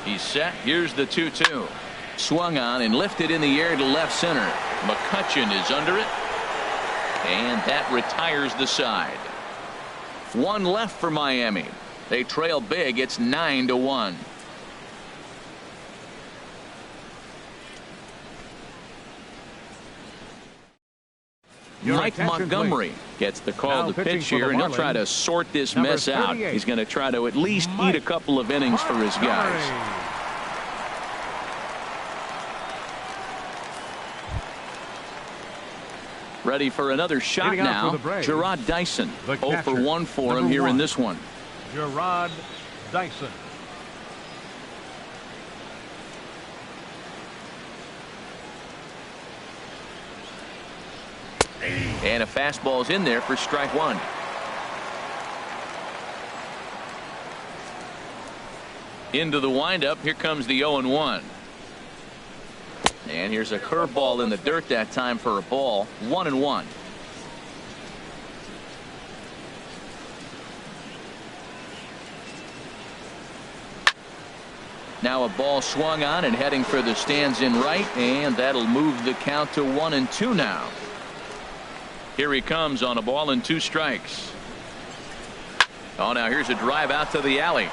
He's set. Here's the 2-2. Swung on and lifted in the air to left center. Mccutchen is under it. And that retires the side. 1 left for Miami. They trail big. It's 9-1. Mike Montgomery gets the call to pitch here, and he'll try to sort this mess out. He's going to try to at least eat a couple of innings for his guys. Ready for another shot now. Gerard Dyson. 0 for 1 for him here in this one. Gerard Dyson. And a fastball's in there for strike 1. Into the windup. Here comes the 0-1. And here's a curveball in the dirt that time for a ball. 1-1. Now a ball swung on and heading for the stands in right, and that'll move the count to 1-2 now. Here he comes on a ball and 2 strikes. Oh, now here's a drive out to the alley.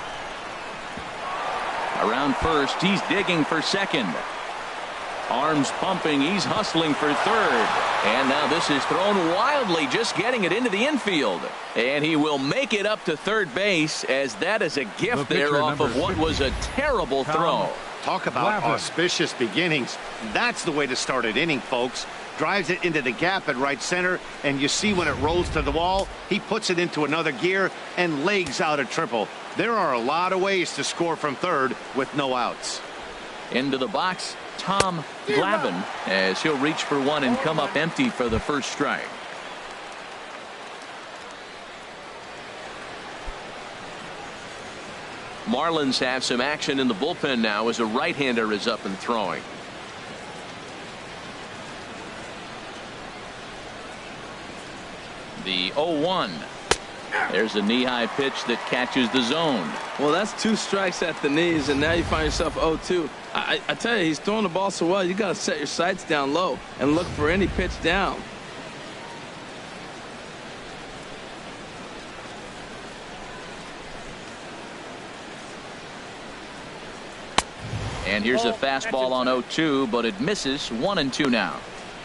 Around first, he's digging for second. Arms pumping, he's hustling for third. And now this is thrown wildly, just getting it into the infield. And he will make it up to third base, as that is a gift there off of what was a terrible throw. Talk about auspicious beginnings. That's the way to start an inning, folks. Drives it into the gap at right center, and you see when it rolls to the wall, he puts it into another gear and legs out a triple. There are a lot of ways to score from third with no outs. Into the box, Tom Glavine, as he'll reach for one and come up empty for the first strike. Marlins have some action in the bullpen now as a right-hander is up and throwing. The 0-1. There's a knee-high pitch that catches the zone. Well, that's 2 strikes at the knees, and now you find yourself 0-2. I tell you, he's throwing the ball so well, you got to set your sights down low and look for any pitch down. And here's a fastball on 0-2, but it misses. 1-2 now.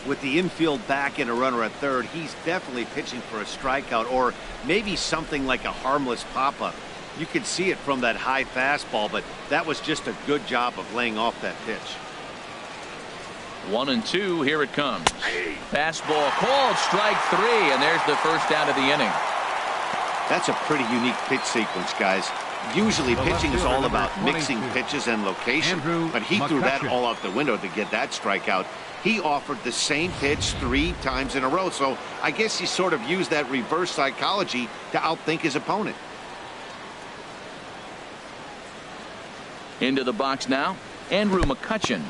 With the infield back and a runner at third, he's definitely pitching for a strikeout or maybe something like a harmless pop-up. You could see it from that high fastball, but that was just a good job of laying off that pitch. 1-2, here it comes. Fastball called, strike 3, and there's the first out of the inning. That's a pretty unique pitch sequence, guys. Usually pitching is all about mixing pitches and location, but he threw that all out the window to get that strikeout. He offered the same pitch 3 times in a row, so I guess he sort of used that reverse psychology to outthink his opponent. Into the box now, Andrew Mccutchen.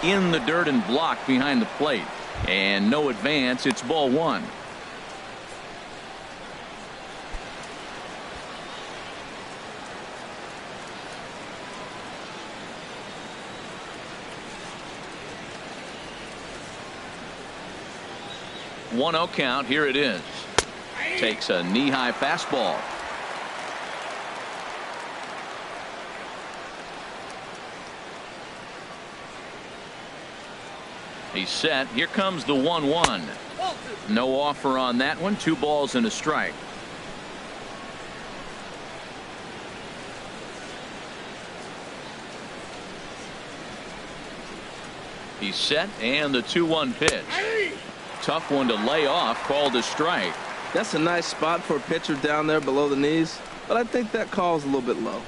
In the dirt and blocked behind the plate. And no advance, it's ball 1. One-oh count. Here it is. Takes a knee-high fastball. He's set. Here comes the 1-1. No offer on that one. 2 balls and a strike. He's set, and the 2-1 pitch. Tough one to lay off, called a strike. That's a nice spot for a pitcher down there below the knees, but I think that call's a little bit low.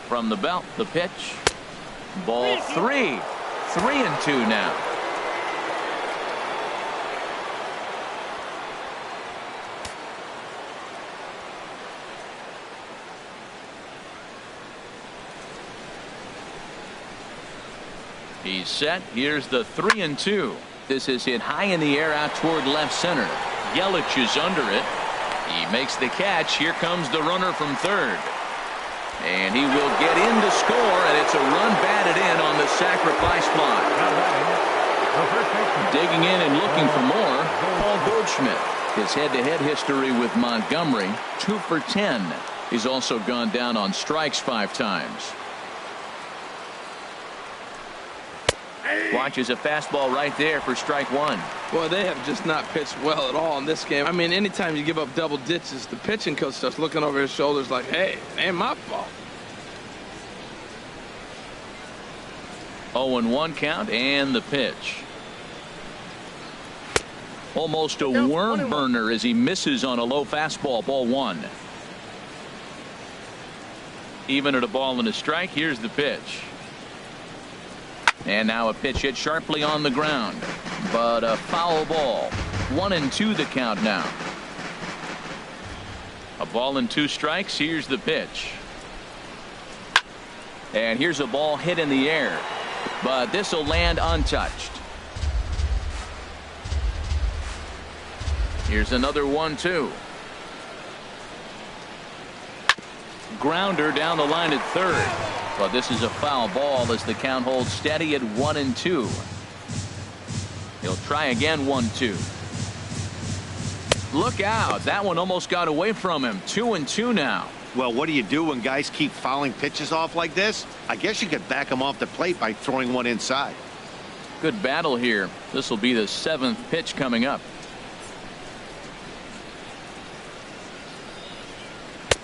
From the belt, the pitch. Ball 3. 3-2 now. He's set. Here's the 3-2. This is hit high in the air out toward left center. Yelich is under it. He makes the catch. Here comes the runner from third. And he will get in to score, and it's a run batted in on the sacrifice fly. Digging in and looking for more, Paul Goldschmidt. His head-to-head history with Montgomery, 2 for 10. He's also gone down on strikes 5 times. Watches a fastball right there for strike 1. Boy, they have just not pitched well at all in this game. I mean, anytime you give up double ditches, the pitching coach starts looking over his shoulders like, hey, it ain't my fault. 0-1 count, and the pitch. Almost a worm burner as he misses on a low fastball. Ball 1. Even at a ball and a strike. Here's the pitch. And now a pitch hit sharply on the ground, but a foul ball. 1-2 the count now. A ball and 2 strikes. Here's the pitch. And here's a ball hit in the air, but this will land untouched. Here's another 1-2. Grounder down the line at third. But this is a foul ball as the count holds steady at 1-2. He'll try again. 1-2. Look out. That one almost got away from him. 2-2 now. Well, what do you do when guys keep fouling pitches off like this? I guess you could back them off the plate by throwing one inside. Good battle here. This will be the 7th pitch coming up.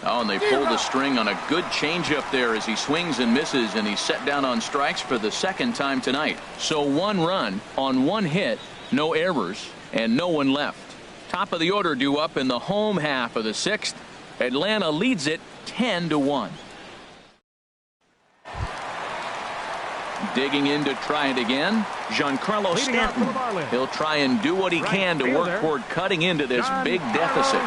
Oh, and they pull the string on a good changeup there as he swings and misses, and he's set down on strikes for the 2nd time tonight. So 1 run on 1 hit, no errors, and no one left. Top of the order due up in the home half of the 6th. Atlanta leads it 10-1. Digging in to try it again, Giancarlo Stanton. He'll try and do what he can to work toward cutting into this big deficit.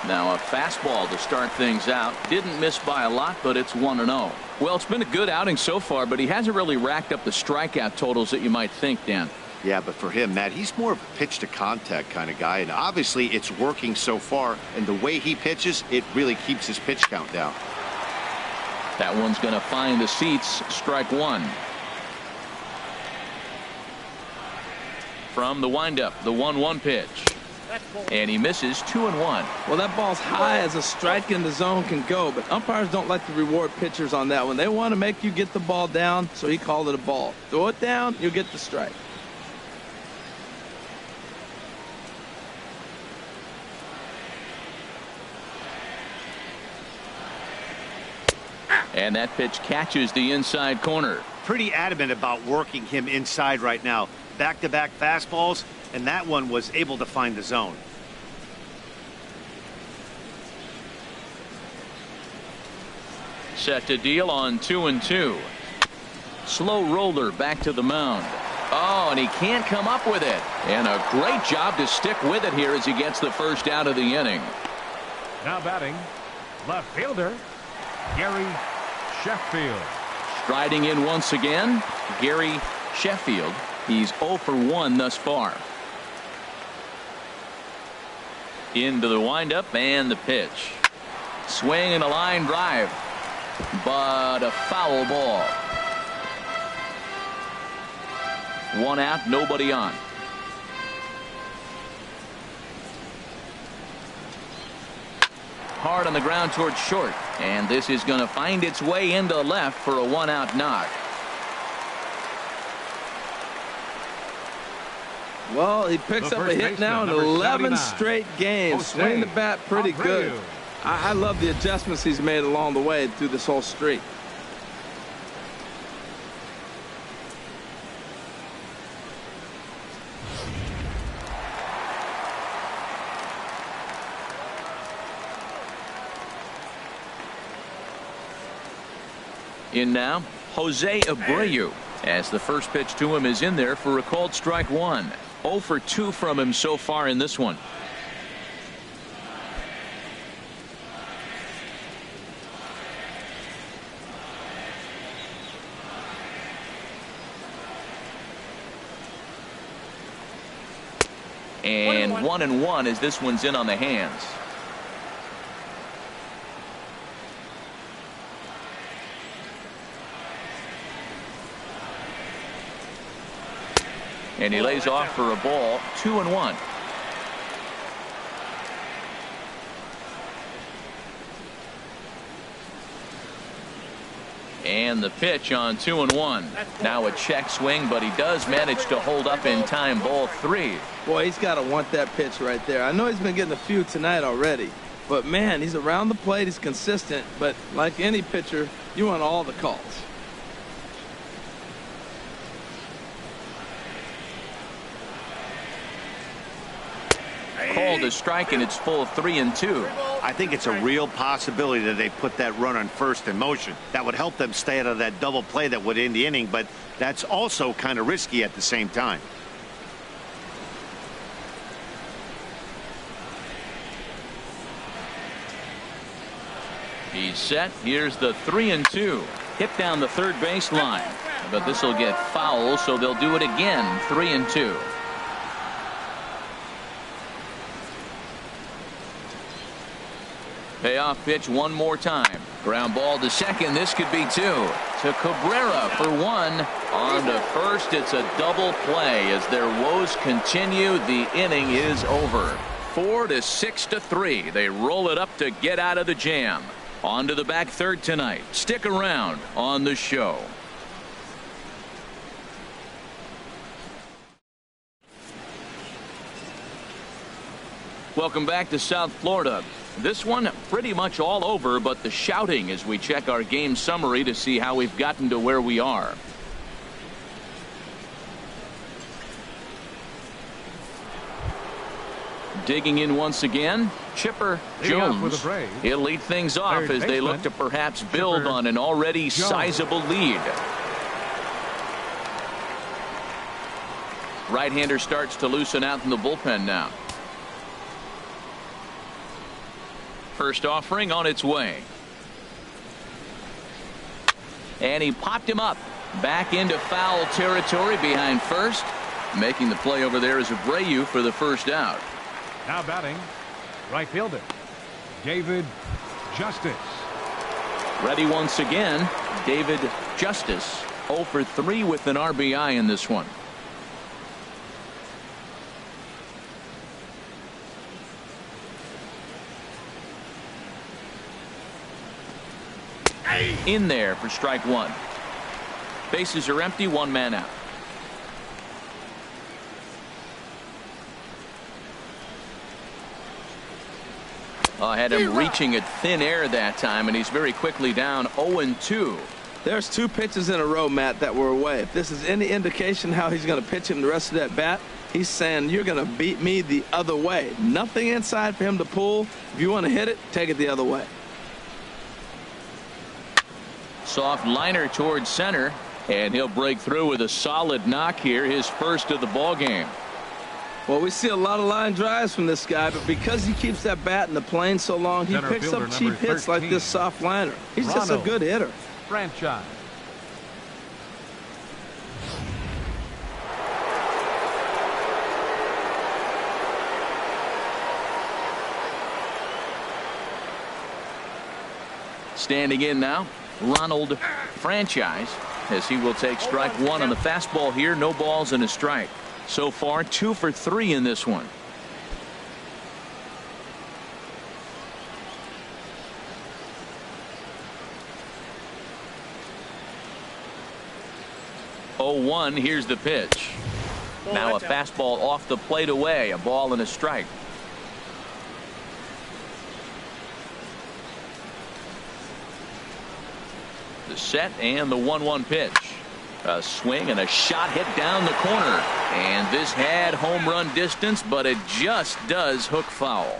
Now a fastball to start things out. Didn't miss by a lot, but it's 1-0. Well, it's been a good outing so far, but he hasn't really racked up the strikeout totals that you might think, Dan. Yeah, but for him, Matt, he's more of a pitch to contact kind of guy, and obviously it's working so far, and the way he pitches, it really keeps his pitch count down. That one's going to find the seats. Strike 1. From the windup, the 1-1 pitch. And he misses. 2-1. Well, that ball's high as a strike in the zone can go, but umpires don't like to reward pitchers on that one. They want to make you get the ball down, so he called it a ball. Throw it down, you'll get the strike. And that pitch catches the inside corner. Pretty adamant about working him inside right now. Back-to-back fastballs, and that one was able to find the zone. Set to deal on 2-2. Slow roller back to the mound. Oh, and he can't come up with it. And a great job to stick with it here as he gets the first out of the inning. Now batting, left fielder, Gary Sheffield. Striding in once again, Gary Sheffield. He's 0 for 1 thus far. Into the windup and the pitch. Swing and a line drive. But a foul ball. 1 out, nobody on. Hard on the ground towards short. And this is going to find its way into left for a 1-out knock. Well, he picks up a hit now in 11 straight games. Swinging the bat pretty good. I love the adjustments he's made along the way through this whole streak. In now, Jose Abreu, as the first pitch to him is in there for a called strike 1. 0 for 2 from him so far in this one. And 1-1 as this one's in on the hands. And he lays off for a ball. 2-1. And the pitch on 2-1. Now a check swing, but he does manage to hold up in time. Ball 3. Boy, he's got to want that pitch right there. I know he's been getting a few tonight already, but man, he's around the plate. He's consistent, but like any pitcher, you want all the calls. Called a strike, and it's full 3-2. I think it's a real possibility that they put that run on first in motion. That would help them stay out of that double play that would end the inning, but that's also kind of risky at the same time. He's set. Here's the 3-2. Hit down the third base line, but this will get foul, so they'll do it again. 3-2. Payoff pitch one more time. Ground ball to second. This could be 2. To Cabrera for 1. On to first. It's a double play as their woes continue. The inning is over. 4-6-3. They roll it up to get out of the jam. On to the back third tonight. Stick around on the show. Welcome back to South Florida. This one pretty much all over, but the shouting as we check our game summary to see how we've gotten to where we are. Digging in once again, Chipper Jones. He'll lead things off as they look to perhaps build on an already sizable lead. Right-hander starts to loosen out in the bullpen now. First offering on its way. And he popped him up. Back into foul territory behind first. Making the play over there is Abreu for the first out. Now batting, right fielder, David Justice. Ready once again, David Justice. 0 for 3 with an RBI in this one. In there for strike 1. Bases are empty, 1 man out. Had him reaching at thin air that time, and he's very quickly down 0-2. There's 2 pitches in a row, Matt, that were away. If this is any indication how he's going to pitch him the rest of that bat, he's saying you're going to beat me the other way. Nothing inside for him to pull. If you want to hit it, take it the other way. Soft liner towards center, and he'll break through with a solid knock here, his first of the ball game. Well, we see a lot of line drives from this guy, but because he keeps that bat in the plane so long, he picks up cheap hits like this soft liner. He's just a good hitter. Franchise. Standing in now, Ronald Franchise, as he will take strike 1 on the fastball here. No balls and a strike. So far 2 for 3 in this one. Oh, 0-1. Here's the pitch. Now a fastball off the plate away. A ball and a strike. The set and the 1-1 pitch. A swing and a shot hit down the corner. And this had home run distance, but it just does hook foul.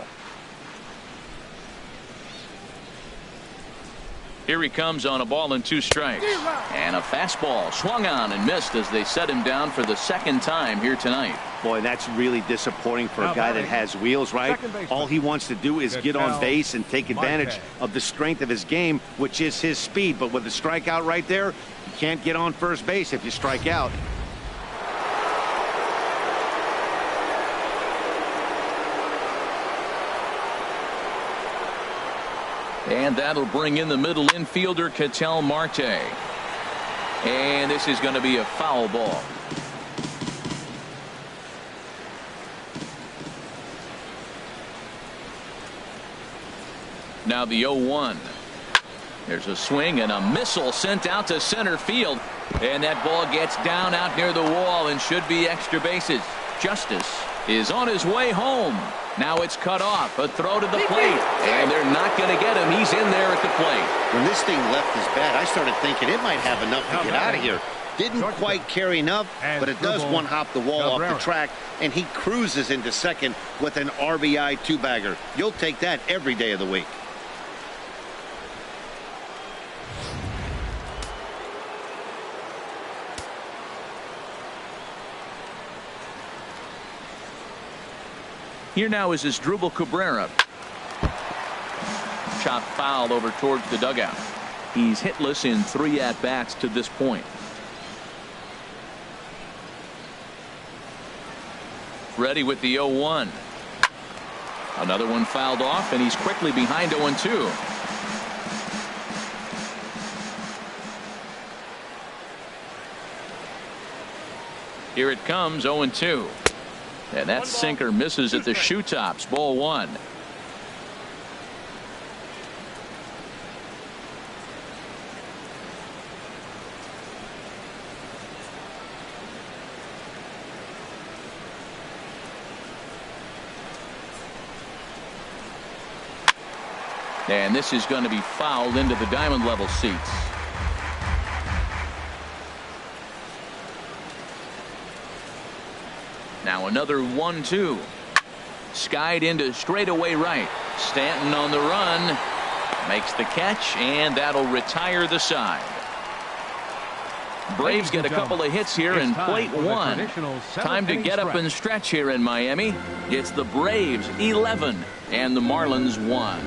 Here he comes on a ball and 2 strikes. And a fastball swung on and missed as they set him down for the second time here tonight. Boy, that's really disappointing for a guy that has wheels, right? All he wants to do is get on base and take advantage of the strength of his game, which is his speed. But with the strikeout right there, you can't get on first base if you strike out. And that'll bring in the middle infielder, Marte. And this is going to be a foul ball. Now the 0-1. There's a swing and a missile sent out to center field. And that ball gets down out near the wall and should be extra bases. Justice is on his way home. Now it's cut off. A throw to the plate. And they're not going to get him. He's in there at the plate. When this thing left his bat, I started thinking it might have enough to get out of here. Didn't quite carry enough, but it does one-hop the wall off the track, and he cruises into second with an RBI 2-bagger. You'll take that every day of the week. Here now is Asdrubal Cabrera. Shot foul over towards the dugout. He's hitless in 3 at-bats to this point. Ready with the 0-1. Another one fouled off, and he's quickly behind 0-2. Here it comes, 0-2. And that sinker misses at the shoe tops. Ball 1. And this is going to be fouled into the diamond level seats. Now another 1-2. Skied into straightaway right. Stanton on the run. Makes the catch, and that'll retire the side. Braves get a couple of hits here in plate 1. Time to get up and stretch here in Miami. It's the Braves 11 and the Marlins 1.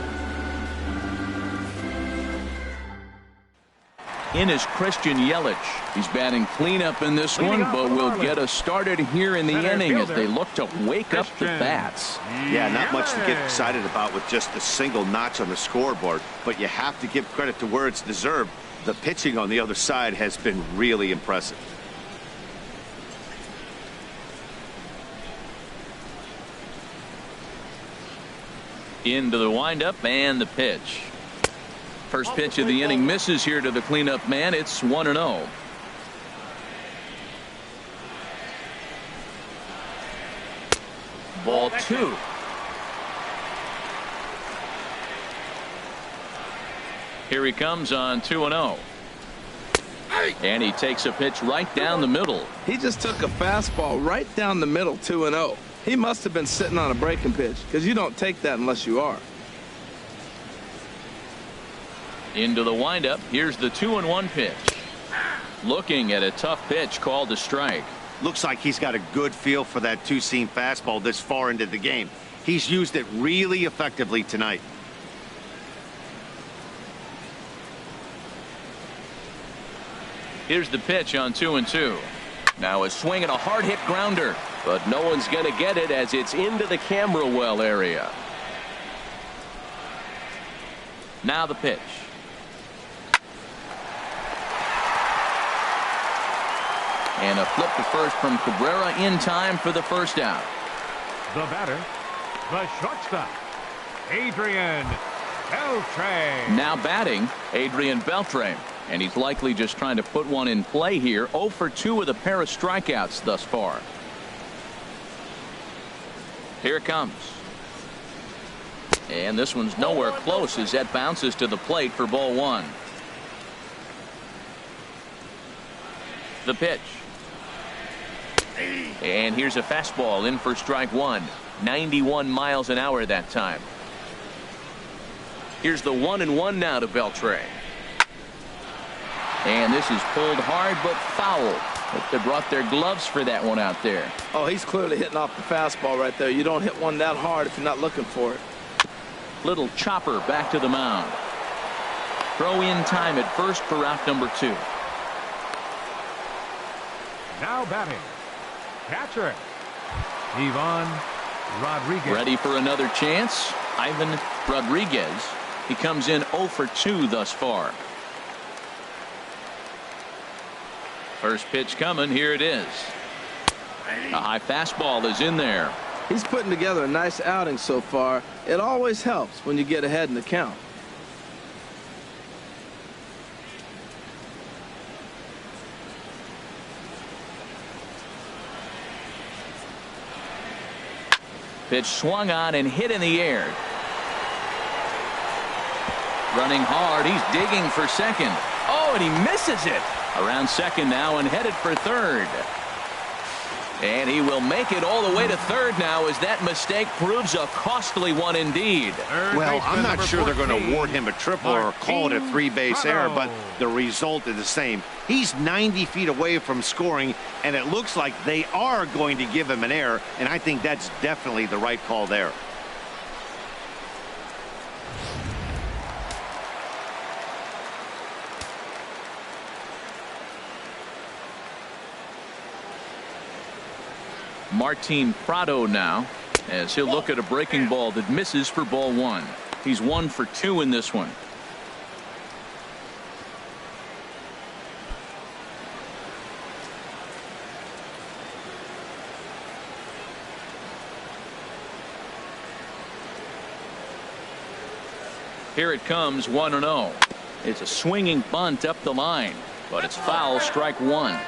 In is Christian Yelich. He's batting cleanup in this one, but will get us started here in the inning as they look to wake up the bats. Yeah, not much to get excited about with just a single notch on the scoreboard, but you have to give credit to where it's deserved. The pitching on the other side has been really impressive. Into the windup and the pitch. First pitch of the inning misses here to the cleanup man. It's 1-0. Ball 2. Here he comes on 2-0. And he takes a pitch right down the middle. He just took a fastball right down the middle, 2-0. He must have been sitting on a breaking pitch, because you don't take that unless you are. Into the windup. Here's the 2-1 pitch. Looking at a tough pitch called a strike. Looks like he's got a good feel for that two-seam fastball this far into the game. He's used it really effectively tonight. Here's the pitch on 2-2. Now a swing and a hard hit grounder. But no one's going to get it as it's into the camera well area. Now the pitch. And a flip to first from Cabrera in time for the first out. The batter, the shortstop, Adrian Beltran. Now batting, Adrian Beltran. And he's likely just trying to put one in play here. 0 for 2 with a pair of strikeouts thus far. Here it comes. And this one's nowhere close as that bounces to the plate for ball 1. The pitch. And here's a fastball in for strike 1. 91 miles an hour that time. Here's the 1-1 now to Beltran. And this is pulled hard but foul. But they brought their gloves for that one out there. Oh, he's clearly hitting off the fastball right there. You don't hit one that hard if you're not looking for it. Little chopper back to the mound. Throw in time at first for out number 2. Now batting, catcher, Ivan Rodriguez. Ready for another chance. Ivan Rodriguez. He comes in 0 for 2 thus far. First pitch coming. Here it is. A high fastball is in there. He's putting together a nice outing so far. It always helps when you get ahead in the count. Pitch swung on and hit in the air. Running hard. He's digging for second. Oh, and he misses it. Around second now and headed for third. And he will make it all the way to third now as that mistake proves a costly one indeed. Well, I'm not sure they're going to award him a triple or call it a three-base error, but the result is the same. He's 90 feet away from scoring, and it looks like they are going to give him an error, and I think that's definitely the right call there. Martin Prado now as he'll look at a breaking ball that misses for ball 1. He's 1 for 2 in this one. Here it comes, 1-0. It's a swinging bunt up the line, but it's foul, strike 1.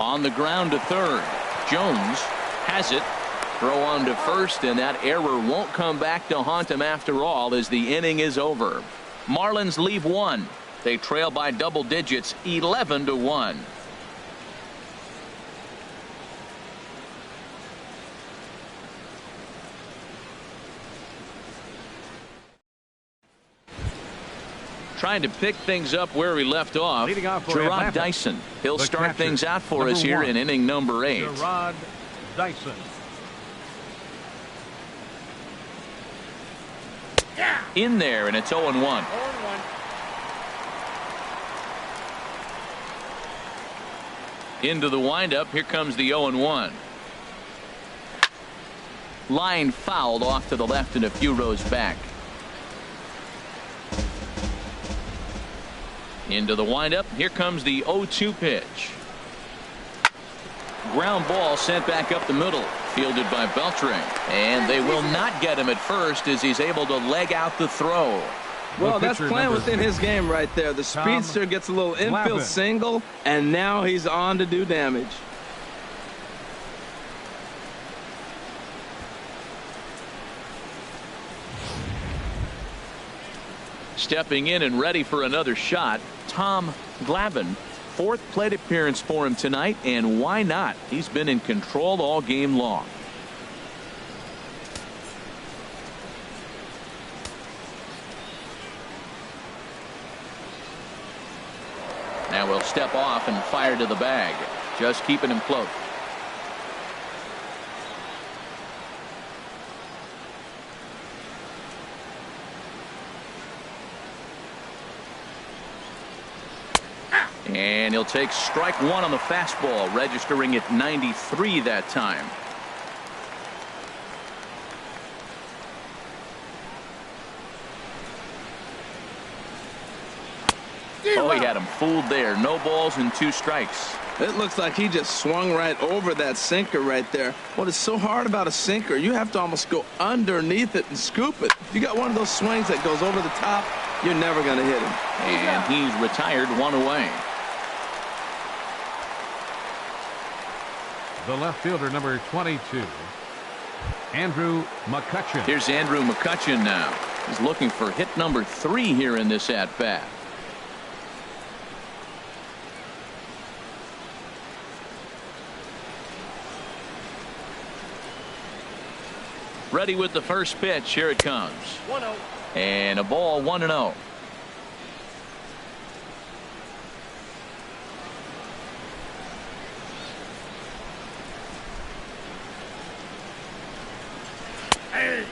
On the ground to third. Jones has it. Throw on to first, and that error won't come back to haunt him after all as the inning is over. Marlins leave 1. They trail by double digits, 11-1. Trying to pick things up where we left off. Gerard Dyson. He'll start things out for us here in inning number 8. Gerard Dyson. In there, and it's 0-1. Into the windup. Here comes the 0-1. Line fouled off to the left and a few rows back. Into the windup. Here comes the 0-2 pitch. Ground ball sent back up the middle. Fielded by Beltran. And they will not get him at first as he's able to leg out the throw. Well, that's playing within his game right there. The speedster gets a little infield single, and now he's on to do damage. Stepping in and ready for another shot, Tom Glavine. Fourth plate appearance for him tonight, and why not? He's been in control all game long. Now we'll step off and fire to the bag, just keeping him close. And he'll take strike one on the fastball, registering at 93 that time. Oh, he had him fooled there. No balls and 2 strikes. It looks like he just swung right over that sinker right there. What is so hard about a sinker, you have to almost go underneath it and scoop it. If you got one of those swings that goes over the top, you're never going to hit him. And he's retired, 1 away. The left fielder, number 22, Andrew Mccutchen. Here's Andrew Mccutchen now. He's looking for hit number 3 here in this at-bat. Ready with the first pitch. Here it comes. 1-0. And a ball, 1-0.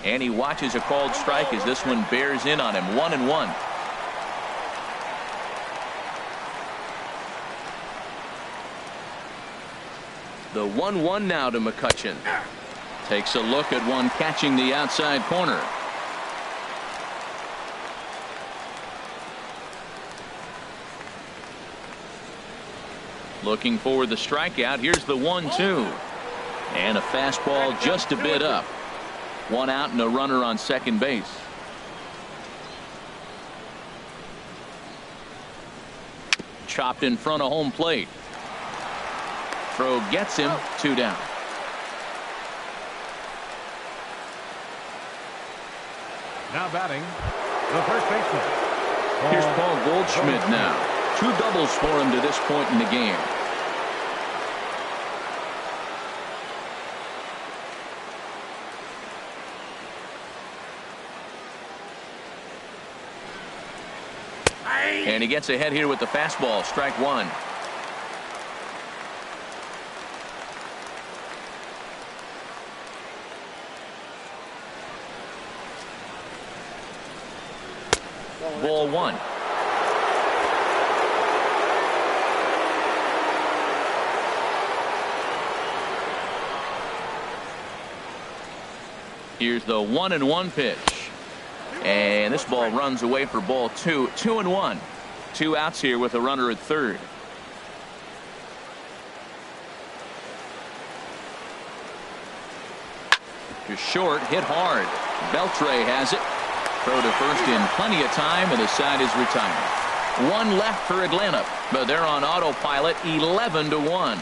And he watches a called strike as this one bears in on him. 1-1. The 1-1 now to Mccutchen. Takes a look at one catching the outside corner. Looking for the strikeout. Here's the 1-2. And a fastball just a bit up. 1 out and a runner on second base. Chopped in front of home plate. Throw gets him. 2 down. Now batting, the first baseman. Here's Paul Goldschmidt now. 2 doubles for him to this point in the game. And he gets ahead here with the fastball. Strike 1. Ball 1. Here's the 1-1 pitch. And this ball runs away for ball 2. 2-1. 2 outs here with a runner at third. To short, hit hard. Beltran has it. Throw to first in plenty of time, and the side is retired. 1 left for Atlanta, but they're on autopilot. 11-1.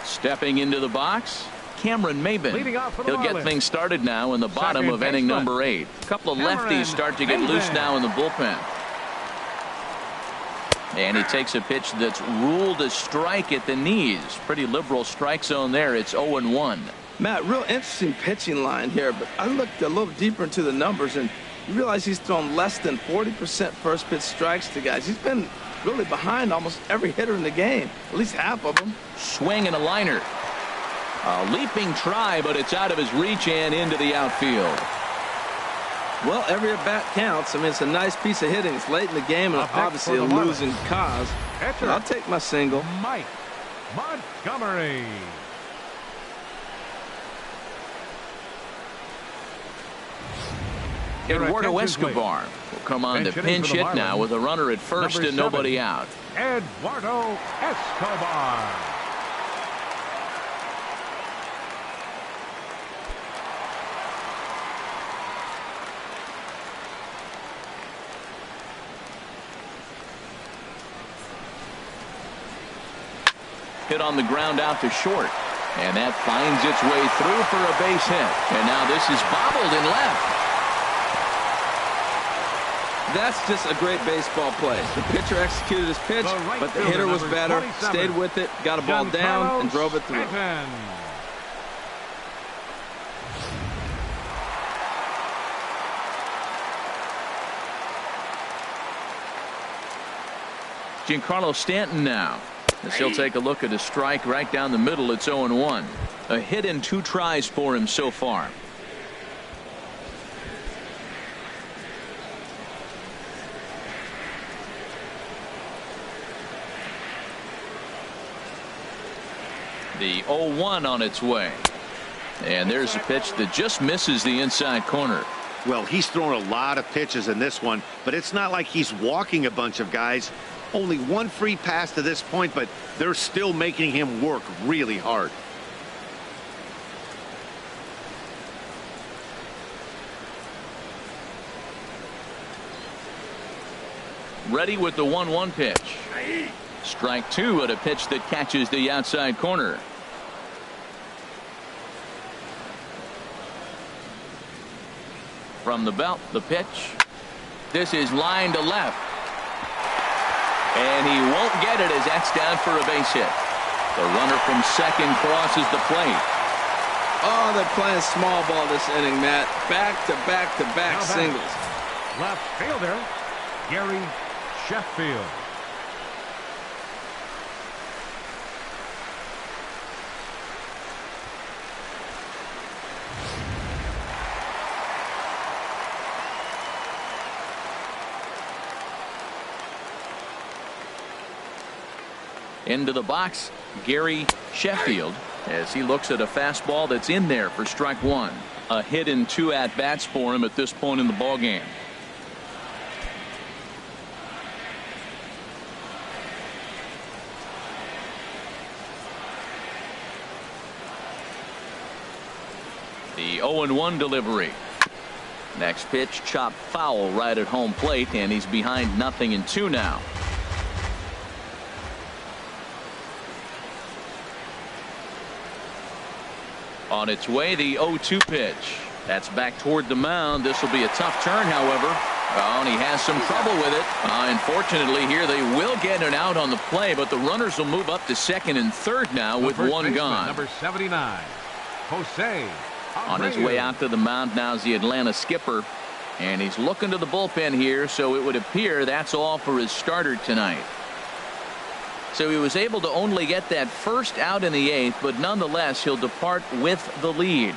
Stepping into the box, Cameron Maben. He'll get things started now in the bottom of inning number 8. A couple of lefties start to get loose now in the bullpen. And he takes a pitch that's ruled a strike at the knees. Pretty liberal strike zone there. It's 0-1. Matt, real interesting pitching line here, but I looked a little deeper into the numbers and you realize he's thrown less than 40% first pitch strikes to guys. He's been really behind almost every hitter in the game, at least half of them. Swing and a liner. A leaping try, but it's out of his reach and into the outfield. Well, every at bat counts. I mean, it's a nice piece of hitting. It's late in the game and obviously a losing cause. But I'll take my single. Mike Montgomery. Eduardo Escobar will come on to pinch hit now with a runner at first and nobody out. Eduardo Escobar. hit on the ground out to short. And that finds its way through for a base hit. And now this is bobbled in left. That's just a great baseball play. The pitcher executed his pitch, but the hitter was better, stayed with it, got a ball down, and drove it through. Giancarlo Stanton now, as he'll take a look at a strike right down the middle. It's 0-1. A hit in 2 tries for him so far. The 0-1 on its way. And there's a pitch that just misses the inside corner. Well, he's thrown a lot of pitches in this one, but it's not like he's walking a bunch of guys. Only 1 free pass to this point, but they're still making him work really hard. Ready with the 1-1 pitch. Strike 2 at a pitch that catches the outside corner. From the belt, the pitch. This is line to left. And he won't get it as that's down for a base hit. The runner from second crosses the plate. Oh, they're playing small ball this inning, Matt. Back-to-back-to-back singles. Left fielder, Gary Sheffield. Into the box, Gary Sheffield, as he looks at a fastball that's in there for strike 1. A hit in 2 at-bats for him at this point in the ballgame. The 0-1 delivery. Next pitch, chopped foul right at home plate, and he's behind 0-2 now. On its way, the 0-2 pitch. That's back toward the mound. This will be a tough turn, however. Oh, and he has some trouble with it. Unfortunately, here they will get an out on the play, but the runners will move up to second and third now with 1 gone. Number 79, Jose. On his way out to the mound now is the Atlanta skipper, and he's looking to the bullpen here, so it would appear that's all for his starter tonight. So he was able to only get that first out in the 8th, but nonetheless he'll depart with the lead.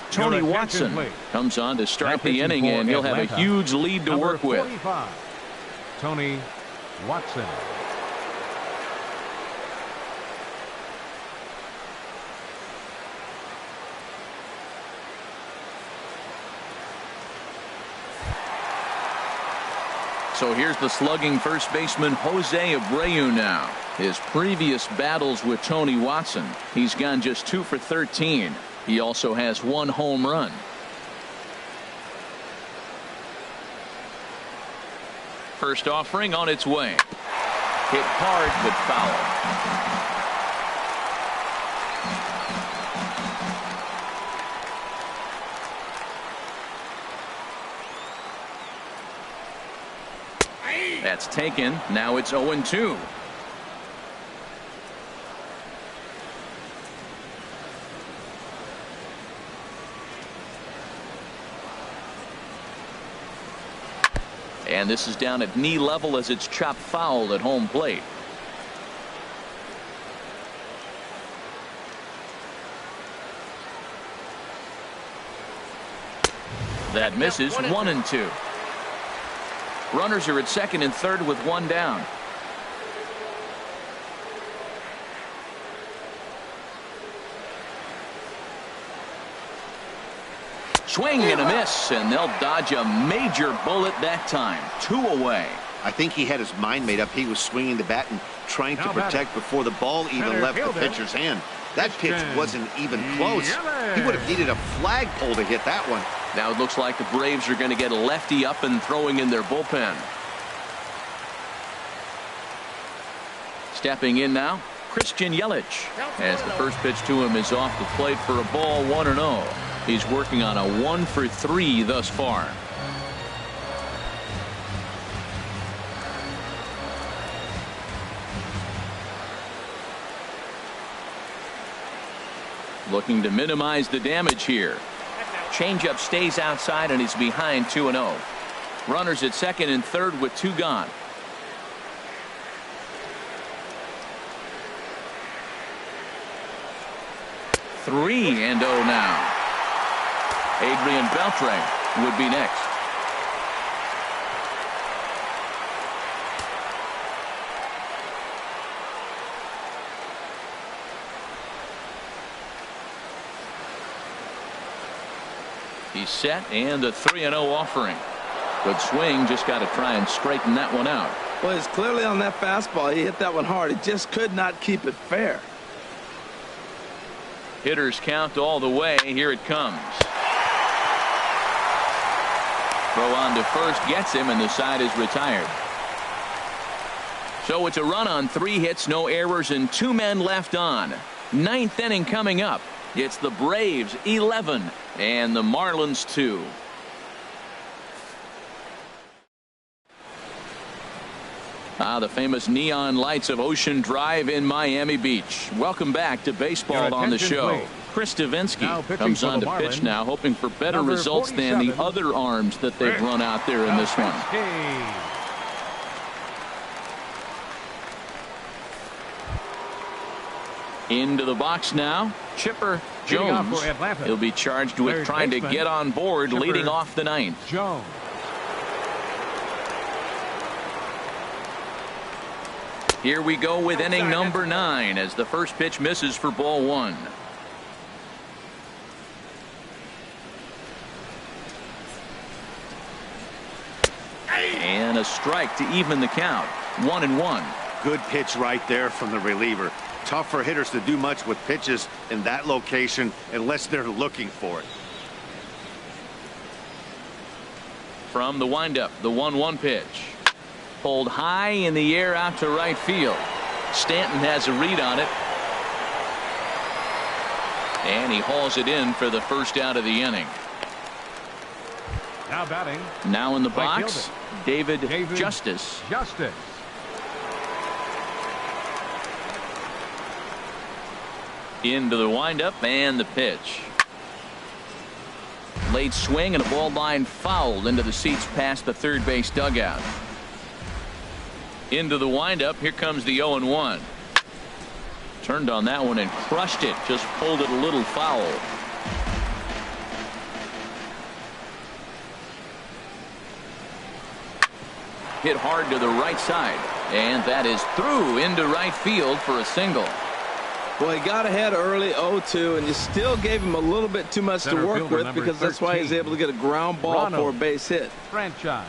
Tony Watson comes on to start the inning, and he'll have a huge lead to work with. Tony Watson. So here's the slugging first baseman Jose Abreu now. His previous battles with Tony Watson, he's gone just 2 for 13. He also has 1 home run. First offering on its way. Hit hard but foul. That's taken. Now it's 0-2. And this is down at knee level as it's chopped foul at home plate. That misses. 1-2. Runners are at second and third with 1 down. Swing and a miss, and they'll dodge a major bullet that time. 2 away. I think he had his mind made up. He was swinging the bat and trying to protect before the ball even left the pitcher's hand. That pitch wasn't even close. He would have needed a flagpole to hit that one. Now it looks like the Braves are going to get a lefty up and throwing in their bullpen. Stepping in now, Christian Yelich, as the first pitch to him is off the plate for a ball, 1-0. He's working on a 1-for-3 thus far. Looking to minimize the damage here. Changeup stays outside and he's behind 2-0. Runners at second and third with 2 gone. Three and 0 now. Adrian Beltran would be next. He's set and a 3-0 offering. Good swing, just got to try and straighten that one out. Well, he's clearly on that fastball. He hit that one hard. He just could not keep it fair. Hitters count all the way. Here it comes. Throw on to first gets him, and the side is retired. So it's a run on 3 hits, no errors, and 2 men left on. 9th inning coming up. It's the Braves 11 and the Marlins 2. The famous neon lights of Ocean Drive in Miami Beach. Welcome back to Baseball on the Show. Please. Chris Davinsky comes on to pitch now, hoping for better results than the other arms that they've run out there in this one. Into the box now, Chipper Jones. He'll be charged with trying to get on board, leading off the 9th. Jones. Here we go with inning number 9 as the first pitch misses for ball 1. And a strike to even the count. 1-1. Good pitch right there from the reliever. Tough for hitters to do much with pitches in that location unless they're looking for it. From the windup, the 1-1 pitch. Pulled high in the air out to right field. Stanton has a read on it. And he hauls it in for the first out of the inning. Now batting. Now in the box, David Justice. Into the windup and the pitch. Late swing and a ball line fouled into the seats past the third base dugout. Into the windup. Here comes the 0-1. Turned on that one and crushed it. Just pulled it a little foul. Hit hard to the right side. And that is through into right field for a single. Well, he got ahead early, 0-2, and you still gave him a little bit too much to work with because that's why he's able to get a ground ball for a base hit. Franchise.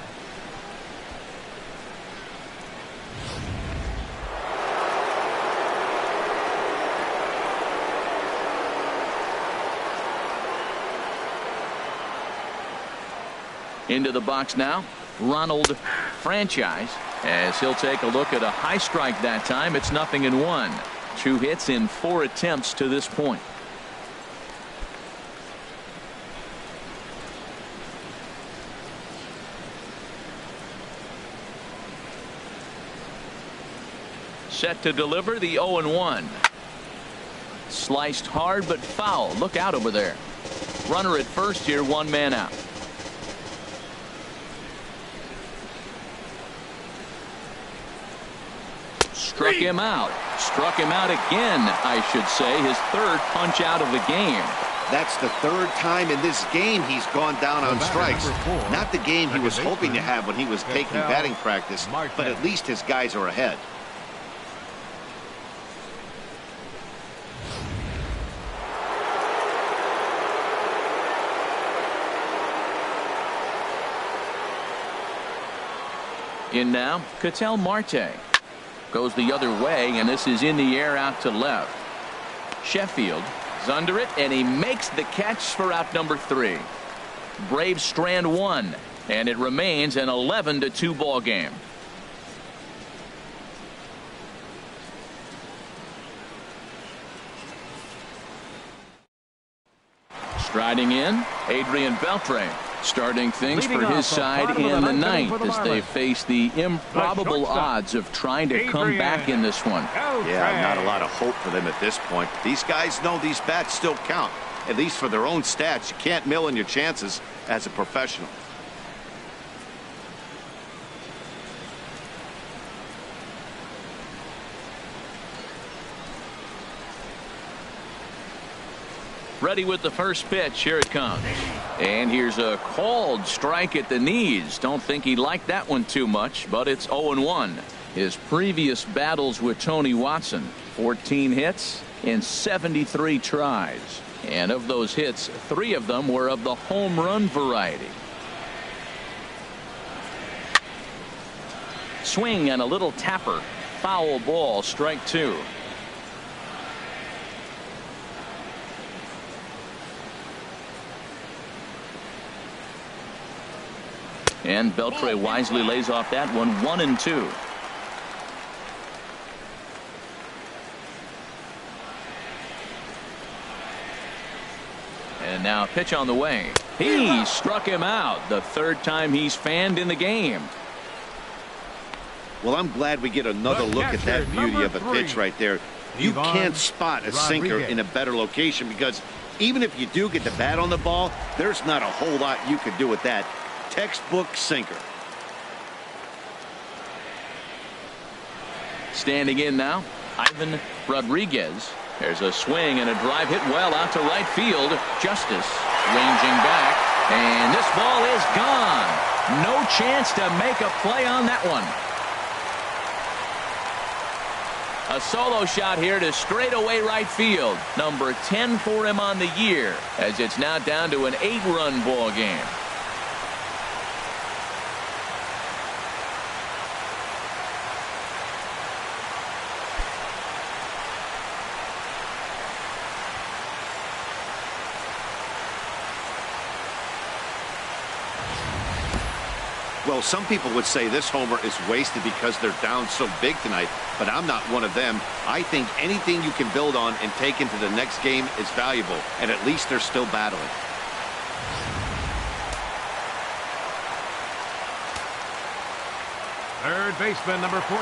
Into the box now, Ronald Franchise, as he'll take a look at a high strike that time. It's 0-1. 2 hits in 4 attempts to this point. Set to deliver the 0-1. Sliced hard but foul. Look out over there. Runner at first here, 1 man out. Struck him out. Struck him out again, I should say. His 3rd punch out of the game. That's the 3rd time in this game he's gone down on strikes. Not the game he was hoping to have when he was taking batting practice, but at least his guys are ahead. In now, Marte. Goes the other way, and this is in the air out to left. Sheffield is under it, and he makes the catch for out number 3. Braves strand one, and it remains an 11-2 ball game. Striding in, Adrian Beltran, starting things for his side in the ninth as they face the improbable odds of trying to come back in this one. Yeah, not a lot of hope for them at this point. These guys know these bats still count, at least for their own stats. You can't mill in your chances as a professional. Ready with the first pitch. Here it comes. And here's a called strike at the knees. Don't think he liked that one too much, but it's 0-1. His previous battles with Tony Watson, 14 hits in 73 tries. And of those hits, 3 of them were of the home run variety. Swing and a little tapper. Foul ball, strike 2. And Beltran wisely lays off that one, 1-2. And now a pitch on the way. He struck him out, the 3rd time he's fanned in the game. Well, I'm glad we get another look at that beauty of a pitch right there. You can't spot a sinker in a better location, because even if you do get the bat on the ball, there's not a whole lot you could do with that. Textbook sinker. Standing in now, Ivan Rodriguez. There's a swing and a drive hit well out to right field. Justice ranging back, and this ball is gone. No chance to make a play on that one. A solo shot here to straightaway right field. Number 10 for him on the year, as it's now down to an 8-run ball game. Well, some people would say this homer is wasted because they're down so big tonight, but I'm not one of them. I think anything you can build on and take into the next game is valuable, and at least they're still battling. Third baseman, number 14,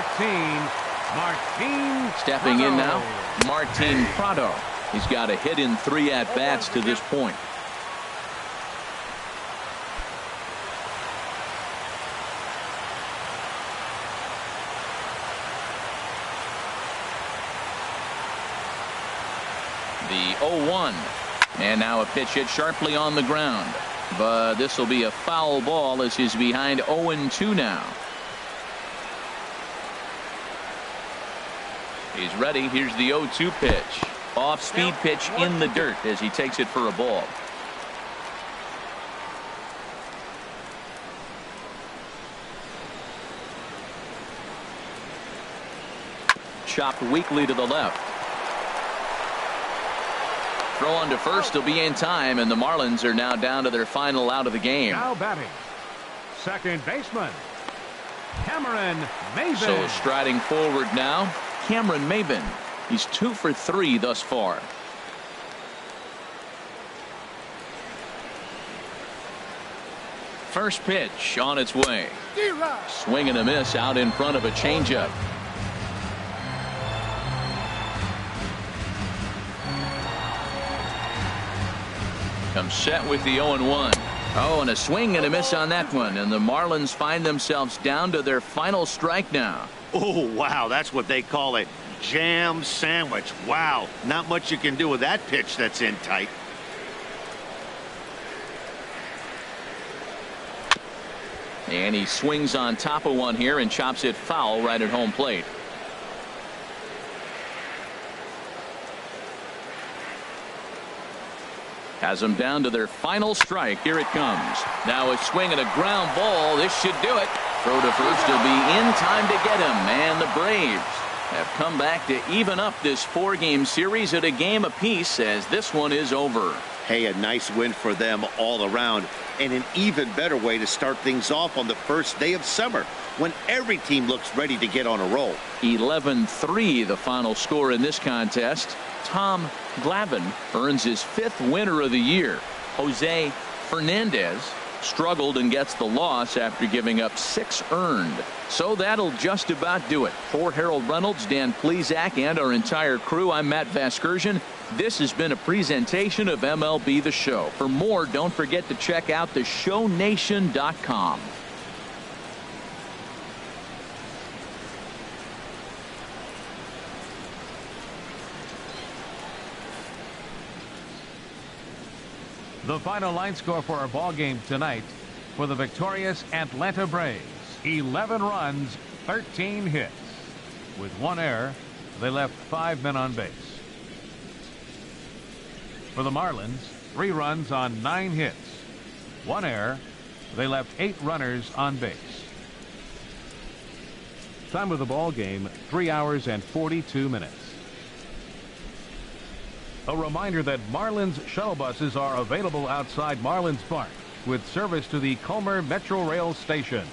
Martin. Stepping in now, Martin Prado. He's got a hit in 3 at-bats to this point. The 0-1, and now a pitch hit sharply on the ground, but this will be a foul ball as he's behind 0-2 now. He's ready. Here's the 0-2 pitch. Off speed pitch in the dirt as he takes it for a ball. Chopped weakly to the left. Throw on to first will be in time, and the Marlins are now down to their final out of the game. Now batting, second baseman, Cameron Maybin. So striding forward now, Cameron Maybin. He's 2 for 3 thus far. First pitch on its way. Swing and a miss out in front of a changeup. Comes set with the 0-1. Oh, and a swing and a miss on that one, and the Marlins find themselves down to their final strike now. Oh, wow, that's what they call a jam sandwich. Wow, not much you can do with that pitch that's in tight. And he swings on top of one here and chops it foul right at home plate. Has them down to their final strike. Here it comes. Now a swing and a ground ball. This should do it. Throw to first will be in time to get him. And the Braves have come back to even up this 4-game series at a game apiece as this one is over. Hey, a nice win for them all around, and an even better way to start things off on the first day of summer when every team looks ready to get on a roll. 11-3 the final score in this contest. Tom Glavin earns his 5th winner of the year. Jose Fernandez struggled and gets the loss after giving up 6 earned. So that'll just about do it. For Harold Reynolds, Dan Plesac, and our entire crew, I'm Matt Vasgersian. This has been a presentation of MLB The Show. For more, don't forget to check out theshownation.com. The final line score for our ball game tonight for the victorious Atlanta Braves: 11 runs, 13 hits. With 1 error, they left 5 men on base. For the Marlins, 3 runs on 9 hits. 1 error, they left 8 runners on base. Time of the ball game, 3 hours and 42 minutes. A reminder that Marlins shuttle buses are available outside Marlins Park with service to the Comer Metro Rail Station.